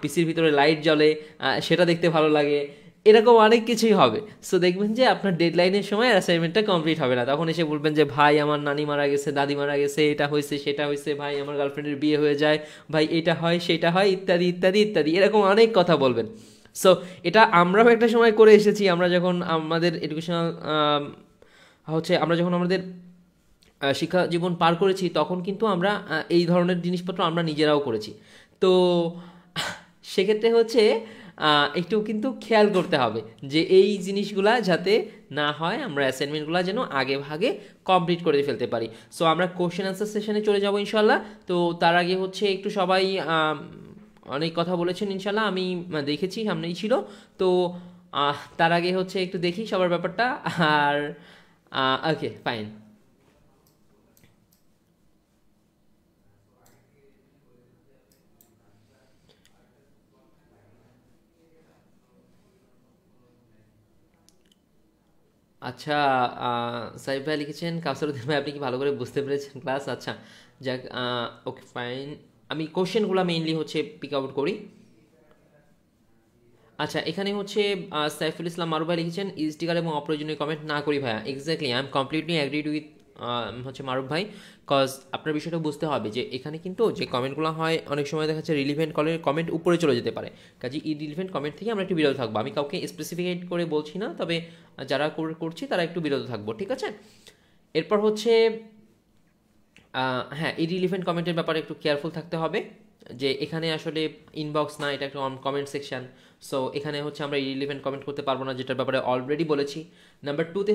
পিসির ভিতরে লাইট জ্বলে সেটা দেখতে ভালো লাগে, এরকম অনেক কিছুই হবে। সো দেখবেন যে আপনার ডেডলাইনের সময় অ্যাসাইনমেন্টটা কমপ্লিট হবে না, তখন এসে বলবেন যে ভাই আমার নানি মারা গেছে, দাদি মারা গেছে, এটা হয়েছে সেটা হয়েছে, ভাই আমার গার্লফ্রেন্ডের বিয়ে হয়ে যায়, ভাই এটা হয় সেটা হয়, ইত্যাদি ইত্যাদি ইত্যাদি, এরকম অনেক কথা বলবেন। সো এটা আমরাও একটা সময় করে এসেছি, আমরা যখন আমাদের এডুকেশনাল আমরা যখন আমাদের শিক্ষা জীবন পার করেছি তখন কিন্তু আমরা এই ধরনের জিনিসপত্র আমরা নিজেরাও করেছি। তো সেক্ষেত্রে একটু কিন্তু খেয়াল করতে হবে যে এই জিনিসগুলা যাতে না হয়, আমরা অ্যাসাইনমেন্টগুলো যেন আগে ভাগে কমপ্লিট করে ফেলতে পারি। সো আমরা কোশ্চেন আনসার সেশনে চলে যাব ইনশাল্লাহ। তো তার আগে একটু সবাই অনেক কথা বলেছেন ইনশাল্লাহ, আমি দেখেছি সামনেই ছিল। তো তার আগে একটু দেখি সবার ব্যাপারটা। আর ওকে ফাইন। আচ্ছা, সাইফ ভাই লিখেছেন কাউসারুদ্দিন ভাই আপনি কি ভালো করে বুঝতে পেরেছেন ক্লাস? আচ্ছা যাক, ওকে ফাইন। আমি কোশ্চেনগুলো মেইনলি পিক আউট করি। আচ্ছা, এখানে সাইফুল ইসলাম মারুফ ভাই লিখেছেন স্টিকার এবং অপ্রয়োজনীয় কমেন্ট না করি ভাইয়া। Exactly, I am completely agreed with Maruf ভাই, কজ আপনার বিষয়টা বুঝতে হবে যে এখানে কিন্তু যে কমেন্টগুলো হয় অনেক সময় দেখা যাচ্ছে রিলিভেন্ট কমেন্ট উপরে চলে যেতে পারে, কাজে ইরিলিভেন্ট কমেন্ট থেকে আমরা একটু বিরত থাকবো। আমি কাউকে স্পেসিফিকেট করে বলছি না, তবে যারা করছি তারা একটু বিরত থাকবো, ঠিক আছে? এরপর হ্যাঁ, ইরিলিভেন্ট কমেন্টের ব্যাপারে একটু কেয়ারফুল থাকতে হবে যে এখানে আসলে ইনবক্স না, এটা একটা কমেন্ট সেকশন। সো এখানে আমরা ইরিলিভেন্ট কমেন্ট করতে পারবো না, যেটার ব্যাপারে অলরেডি বলেছি। নাম্বার 2তে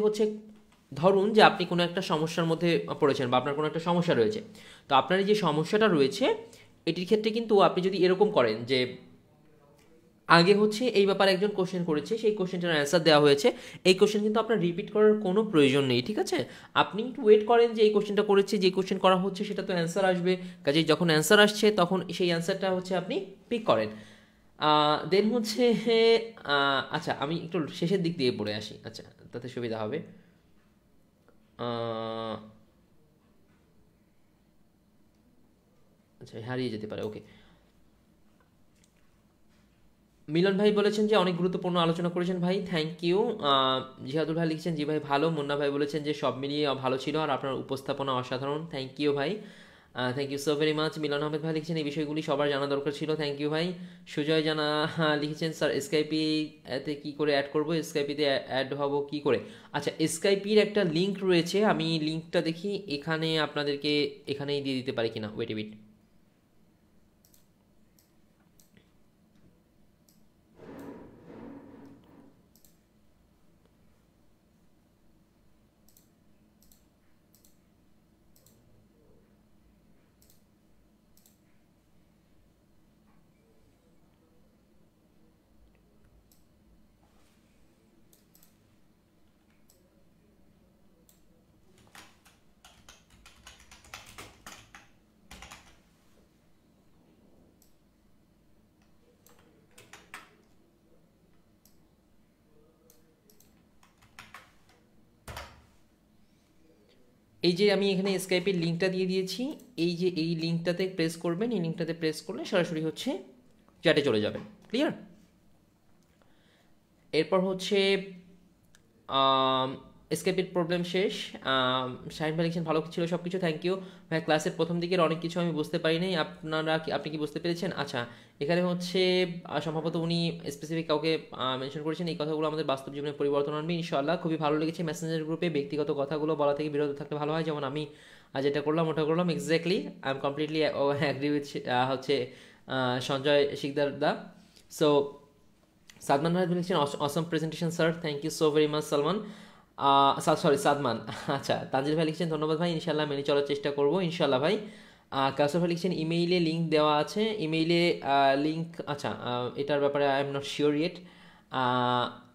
ধরুন যে আপনি কোনো একটা সমস্যার মধ্যে পড়েছেন বা আপনার কোনো একটা সমস্যা রয়েছে, তো আপনার এই যে সমস্যাটা রয়েছে এটির ক্ষেত্রে কিন্তু আপনি যদি এরকম করেন যে আগে এই ব্যাপারে একজন কোশ্চেন করেছে, সেই কোশ্চেনটার অ্যান্সার দেওয়া হয়েছে, এই কোশ্চেন কিন্তু আপনার রিপিট করার কোনো প্রয়োজন নেই, ঠিক আছে? আপনি একটু ওয়েট করেন যে এই কোশ্চেনটা করেছে, যে কোশ্চেন করা হচ্ছে সেটা তো অ্যান্সার আসবে, কাজেই যখন অ্যান্সার আসছে তখন সেই অ্যান্সারটা আপনি পিক করেন। দেন আচ্ছা আমি একটু শেষের দিক দিয়ে পড়ে আসি, আচ্ছা তাতে সুবিধা হবে। আচ্ছা, হারিয়ে যেতে পারে, ওকে। মিলন ভাই বলেছেন যে অনেক গুরুত্বপূর্ণ আলোচনা করেছেন ভাই, থ্যাংক ইউ। জিহাদুল ভাই লিখছেন জি ভাই ভালো। মুন্না ভাই বলেছেন যে সব মিলিয়ে ভালো ছিল আর আপনার উপস্থাপনা অসাধারণ, থ্যাংক ইউ ভাই, thank you so very much. Milon Ahmed ভাই লিখছেন এই বিষয়গুলি সবার জানা দরকার ছিল, থ্যাংক ইউ ভাই। সুজয় জানা লিখেছেন স্যার স্কাইপি এতে কী করে অ্যাড করবো, স্কাইপিতে অ্যাড হব কী করে? আচ্ছা, স্কাইপির একটা লিঙ্ক রয়েছে, আমি লিঙ্কটা দেখি এখানে আপনাদেরকে এখানেই দিয়ে দিতে পারি কিনা, ওয়েট এ বিট। এই যে আমি এখানে স্কাইপের লিঙ্কটা দিয়ে দিয়েছি, এই যে এই লিঙ্কটাতে প্রেস করবেন, এই লিঙ্কটাতে প্রেস করলে সরাসরি চ্যাটে চলে যাবেন, ক্লিয়ার? এরপর স্কেপের প্রবলেম শেষ। শাহিন ভাই লিখছেন ভালো ছিল সব কিছু, থ্যাংক ইউ ভাই। ক্লাসের প্রথম দিকের অনেক কিছু আমি বুঝতে পারি নাই, আপনি কি বুঝতে পেরেছেন? আচ্ছা, এখানে সম্ভবত উনি স্পেসিফিক কাউকে মেনশন করেছেন, এই কথাগুলো আমাদের বাস্তব জীবনে পরিবর্তন আনবে ইনশাআল্লাহ। খুবই ভালো লেগেছে মেসেঞ্জার গ্রুপে ব্যক্তিগত কথাগুলো বলা থেকে বিরত থাকলে ভালো হয়, যেমন আমি যেটা করলাম ওটা করলাম, exactly I am completely agree with Sanjay Sikdar দা। সো সাদমান ভাই লিখছেন awesome presentation sir, thank you so very much Salman, sorry Sadman. আচ্ছা, তানজিল ভাই লিখছেন ধন্যবাদ ভাই, ইনশাল্লাহ মেনে চলার চেষ্টা করবো ইনশাল্লাহ ভাই। কাউসার ভাই লিখছেন ইমেইলে লিঙ্ক দেওয়া আছে, ইমেইলে লিঙ্ক, আচ্ছা এটার ব্যাপারে I am not sure yet.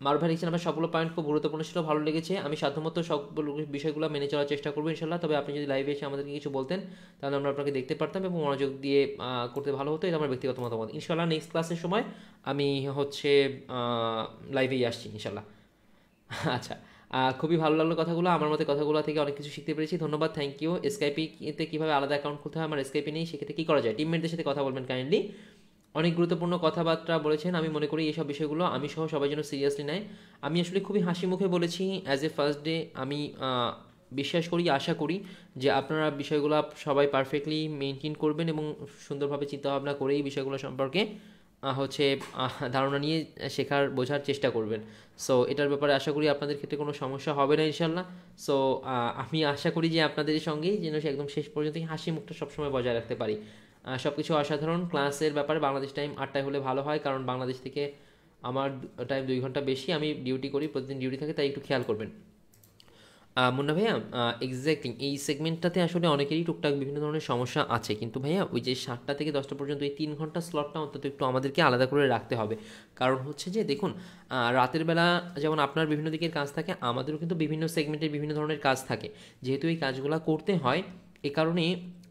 Maruf ভাই লিখছেন আমার সবগুলো পয়েন্ট খুব গুরুত্বপূর্ণ ছিল, ভালো লেগেছে, আমি সাধ্যমতো সবগুলো বিষয়গুলো মেনে চলার চেষ্টা করবো ইনশাল্লাহ। তবে আপনি যদি লাইভে এসে আমাদেরকে কিছু বলতেন তাহলে আমরা আপনাকে দেখতে পারতাম এবং মনোযোগ দিয়ে করতে ভালো হতো, এটা আমার ব্যক্তিগত মতামত। ইনশাল্লাহ নেক্সট ক্লাসের সময় আমি লাইভেই আসছি ইনশাল্লাহ। আচ্ছা, খুবই ভালো লাগলো কথাগুলো, আমার মতে কথাগুলো থেকে অনেক কিছু শিখতে পেরেছি, ধন্যবাদ, থ্যাংক ইউ। স্কাইপিতে কীভাবে আলাদা অ্যাকাউন্ট খুলতে হয়, আমার স্কাইপে নেই, সেক্ষেত্রে কী করা যায়, টিমমেটদের সাথে কথা বলবেন কাইন্ডলি। অনেক গুরুত্বপূর্ণ কথাবার্তা বলেছেন, আমি মনে করি এইসব বিষয়গুলো আমি সহ সবাই যেন সিরিয়াসলি নেয়। আমি আসলে খুবই হাসি মুখে বলেছি অ্যাজ এ ফার্স্ট ডে। আমি বিশ্বাস করি, আশা করি যে আপনারা বিষয়গুলো সবাই পারফেক্টলি মেনটেন করবেন এবং সুন্দরভাবে চিন্তাভাবনা করে এই বিষয়গুলো সম্পর্কে হচ্ছে ধারণা নিয়ে শেখার বোঝার চেষ্টা করবেন। সো এটার ব্যাপারে আশা করি আপনাদের ক্ষেত্রে কোনো সমস্যা হবে না ইনশাল্লাহ। সো আমি আশা করি যে আপনাদের সঙ্গেই যেন সে একদম শেষ পর্যন্ত হাসি মুখটা সবসময় বজায় রাখতে পারি। সব কিছু অসাধারণ। ক্লাসের ব্যাপারে বাংলাদেশ টাইম 8টায় হলে ভালো হয়, কারণ বাংলাদেশ থেকে আমার টাইম 2 ঘন্টা বেশি, আমি ডিউটি করি, প্রতিদিন ডিউটি থাকে, তাই একটু খেয়াল করবেন। মুন্না ভাইয়া, এক্স্যাক্টলি এই সেগমেন্টটাতে আসলে অনেকেরই টুকটাক বিভিন্ন ধরনের সমস্যা আছে, কিন্তু ভাইয়া ওই যে 7টা থেকে 10টা পর্যন্ত এই 3 ঘন্টা স্লটটা অন্তত একটু আমাদেরকে আলাদা করে রাখতে হবে। কারণ হচ্ছে যে দেখুন, রাতের বেলা যেমন আপনার বিভিন্ন দিকের কাজ থাকে, আমাদেরও কিন্তু বিভিন্ন সেগমেন্টের বিভিন্ন ধরনের কাজ থাকে। যেহেতু এই কাজগুলো করতে হয়, এ কারণে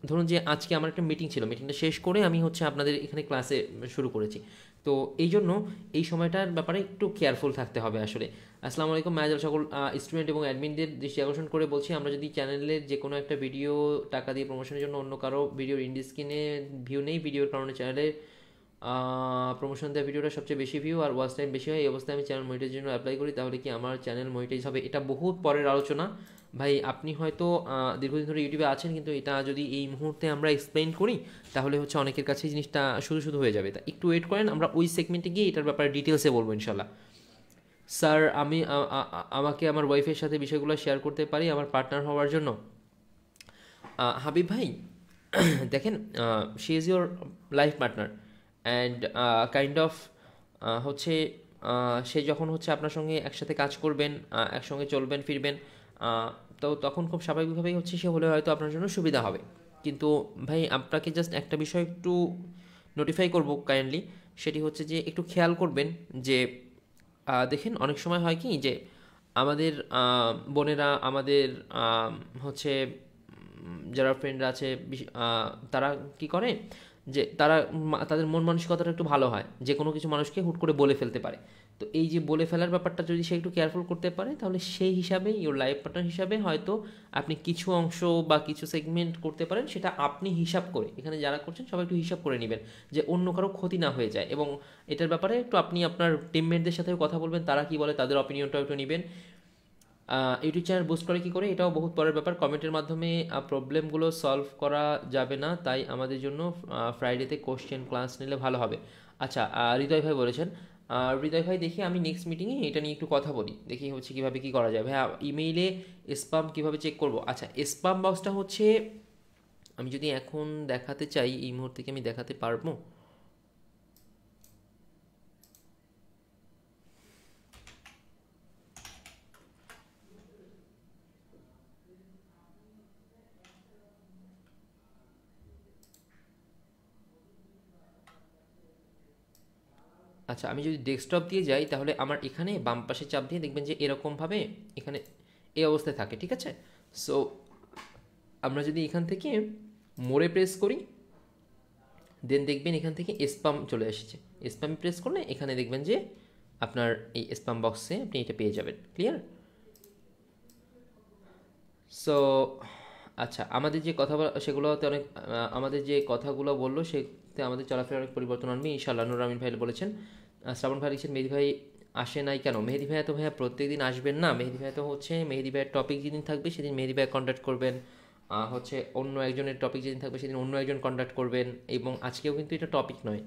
ধরুন যে আজকে আমার একটা মিটিং ছিল, মিটিংটা শেষ করে আমি হচ্ছে আপনাদের এখানে ক্লাসে শুরু করেছি, তো এই জন্য এই সময়টার ব্যাপারে একটু কেয়ারফুল থাকতে হবে আসলে। আসসালামু আলাইকুম ম্যানেজার, সকল স্টুডেন্ট এবং অ্যাডমিনদের দৃষ্টি আকর্ষণ করে বলছি, আমরা যদি চ্যানেলের যে কোনো একটা ভিডিও টাকা দিয়ে প্রমোশনের জন্য অন্য কারো ভিডিওর ইন্ডি স্ক্রিনে ভিউ নেই, ভিডিওর কারণে চ্যানেলের প্রমোশন দেওয়া ভিডিওটা সবচেয়ে বেশি ভিউ আর ওয়াচ টাইম বেশি হয়, এই অবস্থায় আমি চ্যানেল মনিটাইজের জন্য অ্যাপ্লাই করি, তাহলে কি আমার চ্যানেল মনিটাইজ হবে? এটা বহুত পরের আলোচনা ভাই। আপনি হয়তো দীর্ঘদিন ধরে ইউটিউবে আছেন, কিন্তু এটা যদি এই মুহূর্তে আমরা এক্সপ্লেইন করি তাহলে হচ্ছে অনেকের কাছে জিনিসটা শুধু শুধু হয়ে যাবে। তা একটু ওয়েট করেন, আমরা ওই সেগমেন্টে গিয়ে এটার ব্যাপারে ডিটেলসে বলবো ইনশাল্লাহ। স্যার, আমি আমাকে আমার ওয়াইফের সাথে বিষয়গুলো শেয়ার করতে পারি আমার পার্টনার হওয়ার জন্য? হাবিব ভাই, দেখেন, she is your life partner and kind of হচ্ছে সে যখন হচ্ছে আপনার সঙ্গে একসাথে কাজ করবেন, একসঙ্গে চলবেন ফিরবেন, তো তখন খুব স্বাভাবিকভাবেই হচ্ছে সে হলে হয়তো আপনার জন্য সুবিধা হবে। কিন্তু ভাই আপনাকে জাস্ট একটা বিষয় একটু নোটিফাই করব কাইন্ডলি, সেটি হচ্ছে যে একটু খেয়াল করবেন যে দেখেন অনেক সময় হয় কি যে আমাদের বোনেরা, আমাদের হচ্ছে যারা ফ্রেন্ডরা আছে, তারা কি করে যে তারা তাদের মন মানসিকতাটা একটু ভালো হয়, যে কোনো কিছু মানুষকে হুট করে বলে ফেলতে পারে। তো এই যে বলে ফেলার ব্যাপারটা যদি সে একটু কেয়ারফুল করতে পারে, তাহলে সেই হিসাবে ইওর লাইফ পার্টনার হিসাবে হয়তো আপনি কিছু অংশ বা কিছু সেগমেন্ট করতে পারেন, সেটা আপনি হিসাব করে, এখানে যারা করছেন সবাই একটু হিসাব করে নেবেন যে অন্য কারো ক্ষতি না হয়ে যায়। এবং এটার ব্যাপারে একটু আপনি আপনার টিমমেটদের সাথেও কথা বলবেন, তারা কি বলে তাদের অপিনিয়নটাও একটু নেবেন। ইউটিউব চ্যানেল বুস্ট করে কী করে, এটাও বহুত পরের ব্যাপার। কমেন্টের মাধ্যমে প্রবলেমগুলো সলভ করা যাবে না, তাই আমাদের জন্য ফ্রাইডেতে কোশ্চেন ক্লাস নিলে ভালো হবে। আচ্ছা, হৃদয় ভাই বলেছেন। হৃদয় ভাই, দেখি আমি নেক্সট মিটিংয়ে এটা নিয়ে একটু কথা বলি, দেখি হচ্ছে কীভাবে কী করা যায়। ভাই, ইমেইলে স্পাম কীভাবে চেক করব? আচ্ছা, স্পাম বক্সটা হচ্ছে আমি যদি এখন দেখাতে চাই, এই মুহূর্তে কি আমি দেখাতে পারবো? আচ্ছা, আমি যদি ডেস্কটপ দিয়ে যাই, তাহলে আমার এখানে বাম পাশে চাপ দিয়ে দেখবেন যে এরকমভাবে এখানে এই অবস্থায় থাকে, ঠিক আছে? সো আমরা যদি এখান থেকে মোড়ে প্রেস করি, দেন দেখবেন এখান থেকে স্পাম চলে এসেছে। স্পাম প্রেস করলে এখানে দেখবেন যে আপনার এই স্পাম বক্সে আপনি এটা পেয়ে যাবেন। ক্লিয়ার? সো আচ্ছা, আমাদের যে কথা সেগুলোতে অনেক আমাদের যে কথাগুলো বললো সেতে আমাদের চলাফেরা অনেক পরিবর্তন আনবে ইনশাআল্লাহ। নুর আমিন ভাই বলেছেন। শ্রাবণ ভাই লিখছেন, মেহেদি ভাই আসে নাই কেন? মেহেদি ভাইয়া তো ভাইয়া প্রত্যেক দিন আসবেন না। মেহেদি ভাইয়া তো হচ্ছে মেহেদি ভাইয়ের টপিক যেদিন থাকবে সেদিন মেহেদি ভাইয়া কন্ট্যাক্ট করবেন, হচ্ছে অন্য একজনের টপিক যেদিন থাকবে সেদিন অন্য একজন কন্ট্যাক্ট করবেন। এবং আজকেও কিন্তু এটা টপিক নয়।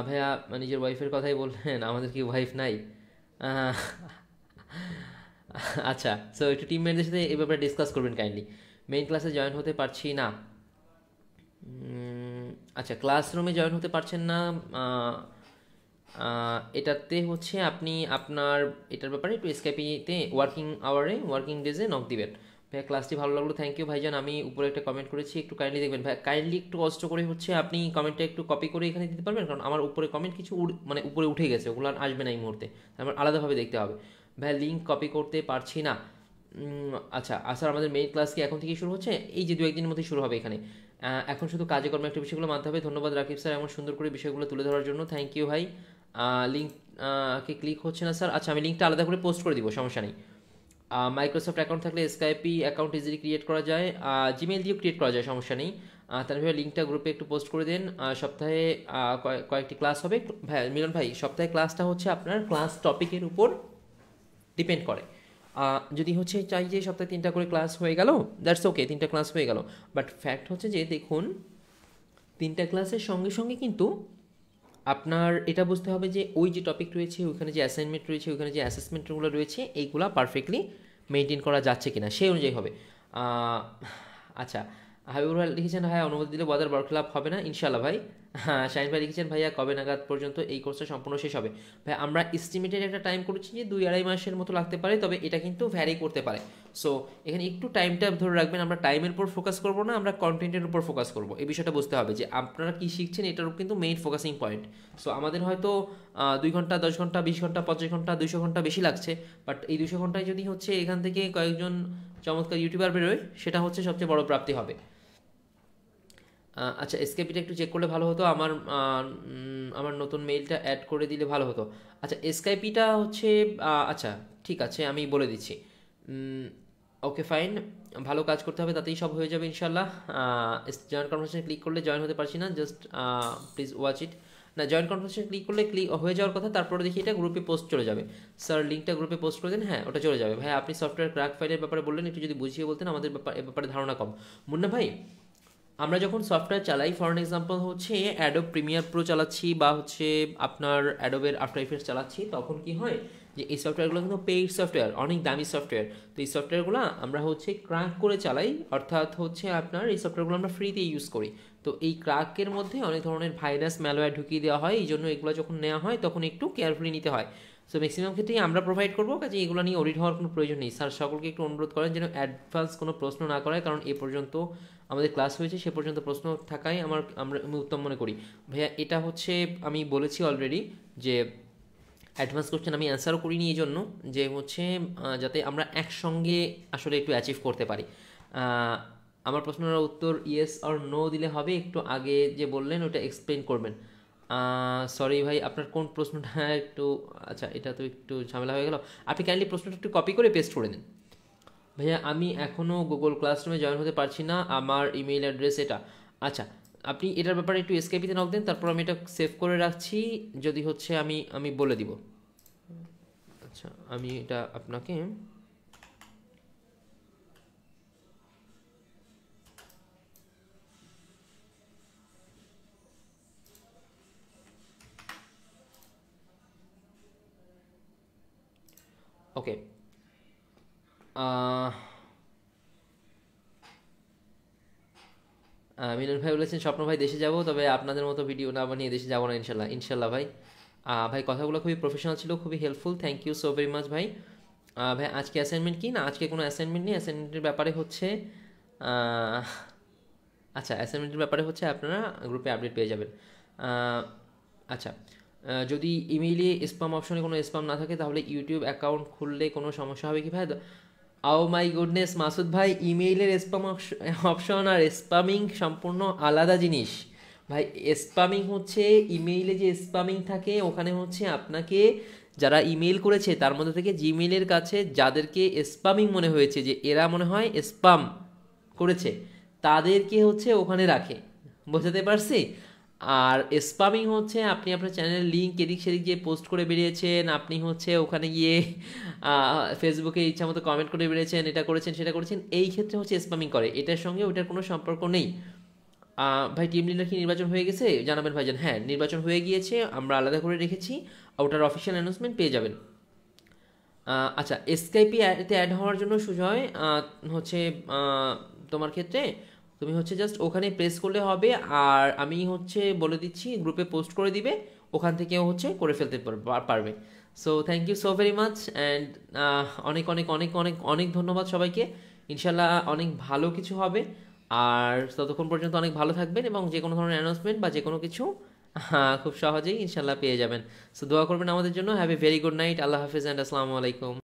ভাইয়া নিজের ওয়াইফের কথাই বললেন, আমাদের কি ওয়াইফ নাই? আচ্ছা, সো একটু টিমমেটদের সাথে এই ব্যাপারে ডিসকাস করবেন কাইন্ডলি। মেইন ক্লাসে জয়েন হতে পারছি না। আচ্ছা, ক্লাসরুমে জয়েন হতে পারছেন না, এটাতে হচ্ছে আপনি আপনার এটার ব্যাপারে একটু স্কাইপিতে ওয়ার্কিং আওয়ারে, ওয়ার্কিং ডেজে নক দিবেন। ভাইয়া ক্লাসটি ভালো লাগলো, থ্যাংক ইউ ভাইজান। আমি উপরে একটা কমেন্ট করেছি, একটু কাইন্ডলি দেখবেন। ভাই কাইন্ডলি একটু কষ্ট করে হচ্ছে আপনি কমেন্টটা একটু কপি করে এখানে দিতে পারবেন, কারণ আমার উপরে কমেন্ট কিছু মানে উপরে উঠে গেছে, ওগুলো আর আসবে না এই মুহূর্তে, আমার আলাদাভাবে দেখতে হবে। ভাই লিঙ্ক কপি করতে পারছি না। আচ্ছা, স্যার আমাদের মেইন ক্লাস কি এখন থেকেই শুরু হচ্ছে? এই যে 2-1 দিনের মধ্যেই শুরু হবে এখানে। এখন শুধু কাজে কর্মে একটা বিষয়গুলো মানতে হবে। ধন্যবাদ রাকিব স্যার এমন সুন্দর করে বিষয়গুলো তুলে ধরার জন্য, থ্যাংক ইউ ভাই। লিঙ্ক কে ক্লিক হচ্ছে না স্যার। আচ্ছা, আমি লিঙ্কটা আলাদা করে পোস্ট করে দিব, সমস্যা নেই। মাইক্রোসফট অ্যাকাউন্ট থাকলে স্কাইপি অ্যাকাউন্ট ইজিলি ক্রিয়েট করা যায়, জিমেল দিয়েও ক্রিয়েট করা যায়, সমস্যা নেই। তারপরে লিঙ্কটা গ্রুপে একটু পোস্ট করে দিন। সপ্তাহে কয়েকটি ক্লাস হবে। ভাই মিলন ভাই, সপ্তাহে ক্লাসটা হচ্ছে আপনার ক্লাস টপিকের উপর ডিপেন্ড করে। যদি হচ্ছে চাই যে সপ্তাহে 3টা করে ক্লাস হয়ে গেল, দ্যাটস ওকে, 3টা ক্লাস হয়ে গেল। বাট ফ্যাক্ট হচ্ছে যে দেখুন, 3টা ক্লাসের সঙ্গে সঙ্গে কিন্তু আপনার এটা বুঝতে হবে যে ওই যে টপিক রয়েছে, ওইখানে যে অ্যাসাইনমেন্ট রয়েছে, ওইখানে যে অ্যাসেসমেন্টগুলো রয়েছে, এইগুলা পারফেক্টলি মেনটেন করা যাচ্ছে কিনা সেই অনুযায়ী হবে। আচ্ছা, হাবিবুর ভাই লিখেছেন, হ্যাঁ অনুমতি দিলে বাজার বরখলাপ হবে না ইনশাল্লাহ ভাই। হ্যাঁ, শাহিন ভাই লিখেছেন, ভাইয়া কবে নাগাদ পর্যন্ত এই কোর্সটা সম্পূর্ণ শেষ হবে? ভাই আমরা এস্টিমেটেড একটা টাইম করেছি যে 2-2.5 মাসের মতো লাগতে পারে, তবে এটা কিন্তু ভ্যারি করতে পারে। সো এখানে একটু টাইমটা ধরে রাখবেন। আমরা টাইমের উপর ফোকাস করবো না, আমরা কন্টেন্টের উপর ফোকাস করবো। এই বিষয়টা বুঝতে হবে যে আপনারা কী শিখছেন, এটার উপর কিন্তু মেইন ফোকাসিং পয়েন্ট। সো আমাদের হয়তো 2 ঘন্টা, 10 ঘন্টা, 20 ঘন্টা, 50 ঘন্টা, 200 ঘন্টা বেশি লাগছে, বাট এই 200 ঘন্টায় যদি হচ্ছে এখান থেকে কয়েকজন চমৎকার ইউটিউবার বেরোয়, সেটা হচ্ছে সবচেয়ে বড় প্রাপ্তি হবে। আচ্ছা, এসকেপিটা একটু চেক করলে ভালো হতো, আমার নতুন মেইলটা অ্যাড করে দিলে ভালো হতো। আচ্ছা, এসকেপিটা হচ্ছে আচ্ছা ঠিক আছে, আমি বলে দিচ্ছি। ওকে ফাইন, ভালো কাজ করতে হবে, তাতেই সব হয়ে যাবে ইনশাল্লাহ। জয়েন কনভারসেশন ক্লিক করলে জয়েন হতে পারছি না, জাস্ট প্লিজ ওয়াচ ইট। না, জয়েন কনভারসেশন ক্লিক করলে হয়ে যাওয়ার কথা, তারপরে দেখি এটা গ্রুপে পোস্ট চলে যাবে। স্যার লিঙ্কটা গ্রুপে পোস্ট করে দেন। হ্যাঁ, ওটা চলে যাবে। ভাই আপনি সফটওয়্যার ক্র্যাক ফাইলের ব্যাপারে বললেন, একটু যদি বুঝিয়ে বলতেন, আমাদের ব্যাপারে ধারণা কম। মুন্না ভাই, আমরা যখন সফটওয়্যার চালাই, ফর এক্সাম্পল হচ্ছে অ্যাডোব প্রিমিয়ার প্রো চালাচ্ছি বা হচ্ছে আপনার অ্যাডোবের আফটার ইফেক্টস চালাচ্ছি, তখন কি হয় যে এই সফটওয়্যারগুলো কিন্তু পেইড সফটওয়্যার, অনেক দামি সফটওয়্যার। তো এই সফটওয়্যারগুলো আমরা হচ্ছে ক্র্যাক করে চালাই, অর্থাৎ হচ্ছে আপনার এই সফটওয়্যারগুলো আমরা ফ্রিতে ইউজ করি। তো এই ক্র্যাকের মধ্যে অনেক ধরনের ভাইরাস ম্যালওয়্যার ঢুকিয়ে দেওয়া হয়, এই জন্য এগুলো যখন নেওয়া হয় তখন একটু কেয়ারফুলি নিতে হয়। সো ম্যাক্সিমাম ক্ষেত্রেই আমরা প্রোভাইড করবো, কাজে এগুলো নিয়ে অডিট হওয়ার কোনো প্রয়োজন নেই। স্যার সকলকে একটু অনুরোধ করেন যেন অ্যাডভান্স কোনো প্রশ্ন না করায়, কারণ এ পর্যন্ত আমাদের ক্লাস হয়েছে, সে পর্যন্ত প্রশ্ন থাকাই আমি উত্তম মনে করি। ভাইয়া এটা হচ্ছে আমি বলেছি অলরেডি যে অ্যাডভান্স কোশ্চেন আমি অ্যান্সারও করিনি, এই জন্য যে হচ্ছে যাতে আমরা একসঙ্গে আসলে একটু অ্যাচিভ করতে পারি। আমার প্রশ্নের উত্তর ইয়েস আর নো দিলে হবে, একটু আগে যে বললেন ওটা এক্সপ্লেন করবেন। সরি ভাই, আপনার কোন প্রশ্নটা একটু, আচ্ছা এটা তো একটু ঝামেলা হয়ে গেল। আপনি কাইন্ডলি প্রশ্নটা একটু কপি করে পেস্ট করে দিন। ভাইয়া আমি এখনও গুগল ক্লাসরুমে জয়েন হতে পারছি না, আমার ইমেইল অ্যাড্রেস এটা। আচ্ছা, আপনি এটার ব্যাপারে একটু এসকেপিতে নক দেন, তারপর আমি এটা সেভ করে রাখছি, যদি হচ্ছে আমি বলে দিব। আচ্ছা, আমি এটা আপনাকে ওকে। মিলন ভাই বলেছেন, স্বপ্ন ভাই দেশে যাব, তবে আপনাদের মতো ভিডিও না বানিয়ে দেশে যাবো না ইনশাল্লাহ। ইনশাল্লাহ ভাই। ভাই কথাগুলো খুবই প্রফেশনাল ছিল, খুবই helpful, thank you so very much ভাই। ভাই আজকে অ্যাসাইনমেন্ট কি না, আজকে কোনো অ্যাসাইনমেন্ট নেই। অ্যাসাইনমেন্টের ব্যাপারে হচ্ছে আচ্ছা, অ্যাসাইনমেন্টের ব্যাপারে হচ্ছে আপনারা গ্রুপে আপডেট পেয়ে যাবেন। আচ্ছা, যদি ইমেইলে স্প্যাম অপশনে কোনো স্প্যাম না থাকে, তাহলে ইউটিউব অ্যাকাউন্ট খুললে কোনো সমস্যা হবে কি ভাই? আও মাই গুডনেস মাসুদ ভাই, ইমেইলের স্প্যাম অপশন আর স্প্যামিং সম্পূর্ণ আলাদা জিনিস ভাই। স্প্যামিং হচ্ছে ইমেইলে যে স্প্যামিং থাকে, ওখানে হচ্ছে আপনাকে যারা ইমেইল করেছে তার মধ্যে থেকে জিমেইলের কাছে যাদেরকে স্প্যামিং মনে হয়েছে যে এরা মনে হয় স্প্যাম করেছে, তাদেরকে হচ্ছে ওখানে রাখে, বোঝাতে পারছি? আর স্প্যামিং হচ্ছে আপনি আপনার চ্যানেলের লিঙ্ক এদিক সেদিক গিয়ে পোস্ট করে বেরিয়েছেন, আপনি হচ্ছে ওখানে গিয়ে ফেসবুকে ইচ্ছা মতো কমেন্ট করে বেরিয়েছেন, এটা করেছেন সেটা করেছেন, এই ক্ষেত্রে হচ্ছে স্প্যামিং করে। এটার সঙ্গে ওইটার কোনো সম্পর্ক নেই। ভাই টিম লিডার কি নির্বাচন হয়ে গেছে জানাবেন ভাইজান। হ্যাঁ, নির্বাচন হয়ে গিয়েছে, আমরা আলাদা করে রেখেছি, ওটার অফিসিয়াল অ্যানাউন্সমেন্ট পেয়ে যাবেন। আচ্ছা, স্কাইপি এতে অ্যাড হওয়ার জন্য সুজয় হচ্ছে তোমার ক্ষেত্রে তুমি হচ্ছে জাস্ট ওখানে প্রেস করলে হবে, আর আমি হচ্ছে বলে দিচ্ছি গ্রুপে পোস্ট করে দিবে, ওখান থেকেও হচ্ছে করে ফেলতে পারবে। So thank you so very much and অনেক অনেক অনেক অনেক অনেক ধন্যবাদ সবাইকে। ইনশাল্লাহ অনেক ভালো কিছু হবে, আর ততক্ষণ পর্যন্ত অনেক ভালো থাকবেন, এবং যে কোনো ধরনের অ্যানাউন্সমেন্ট বা যে কোনো কিছু খুব সহজেই ইনশাল্লাহ পেয়ে যাবেন। সো দোয়া করবেন আমাদের জন্য। Have a very good night, Allah Hafiz and আসসালামু আলাইকুম।